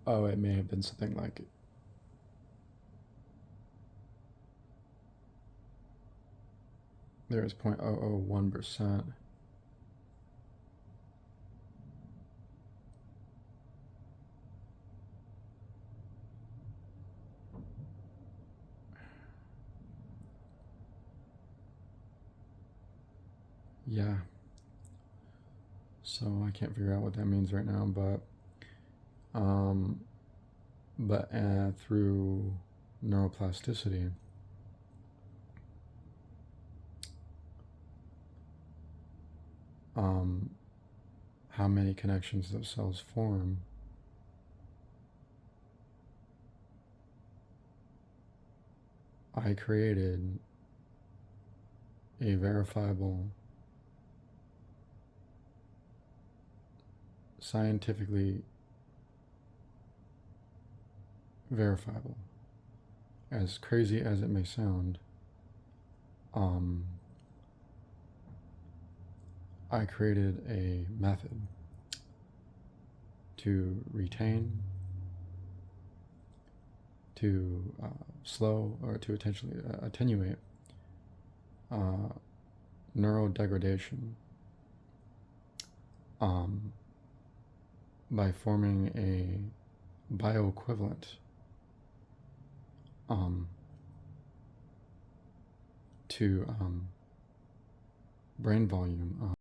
it may have been something like there is 0.001%. Yeah. So I can't figure out what that means right now, but through neuroplasticity, how many connections those cells form I created a verifiable, scientifically verifiable, as crazy as it may sound, I created a method to retain, to slow, or to attenuate neurodegradation by forming a bioequivalent to brain volume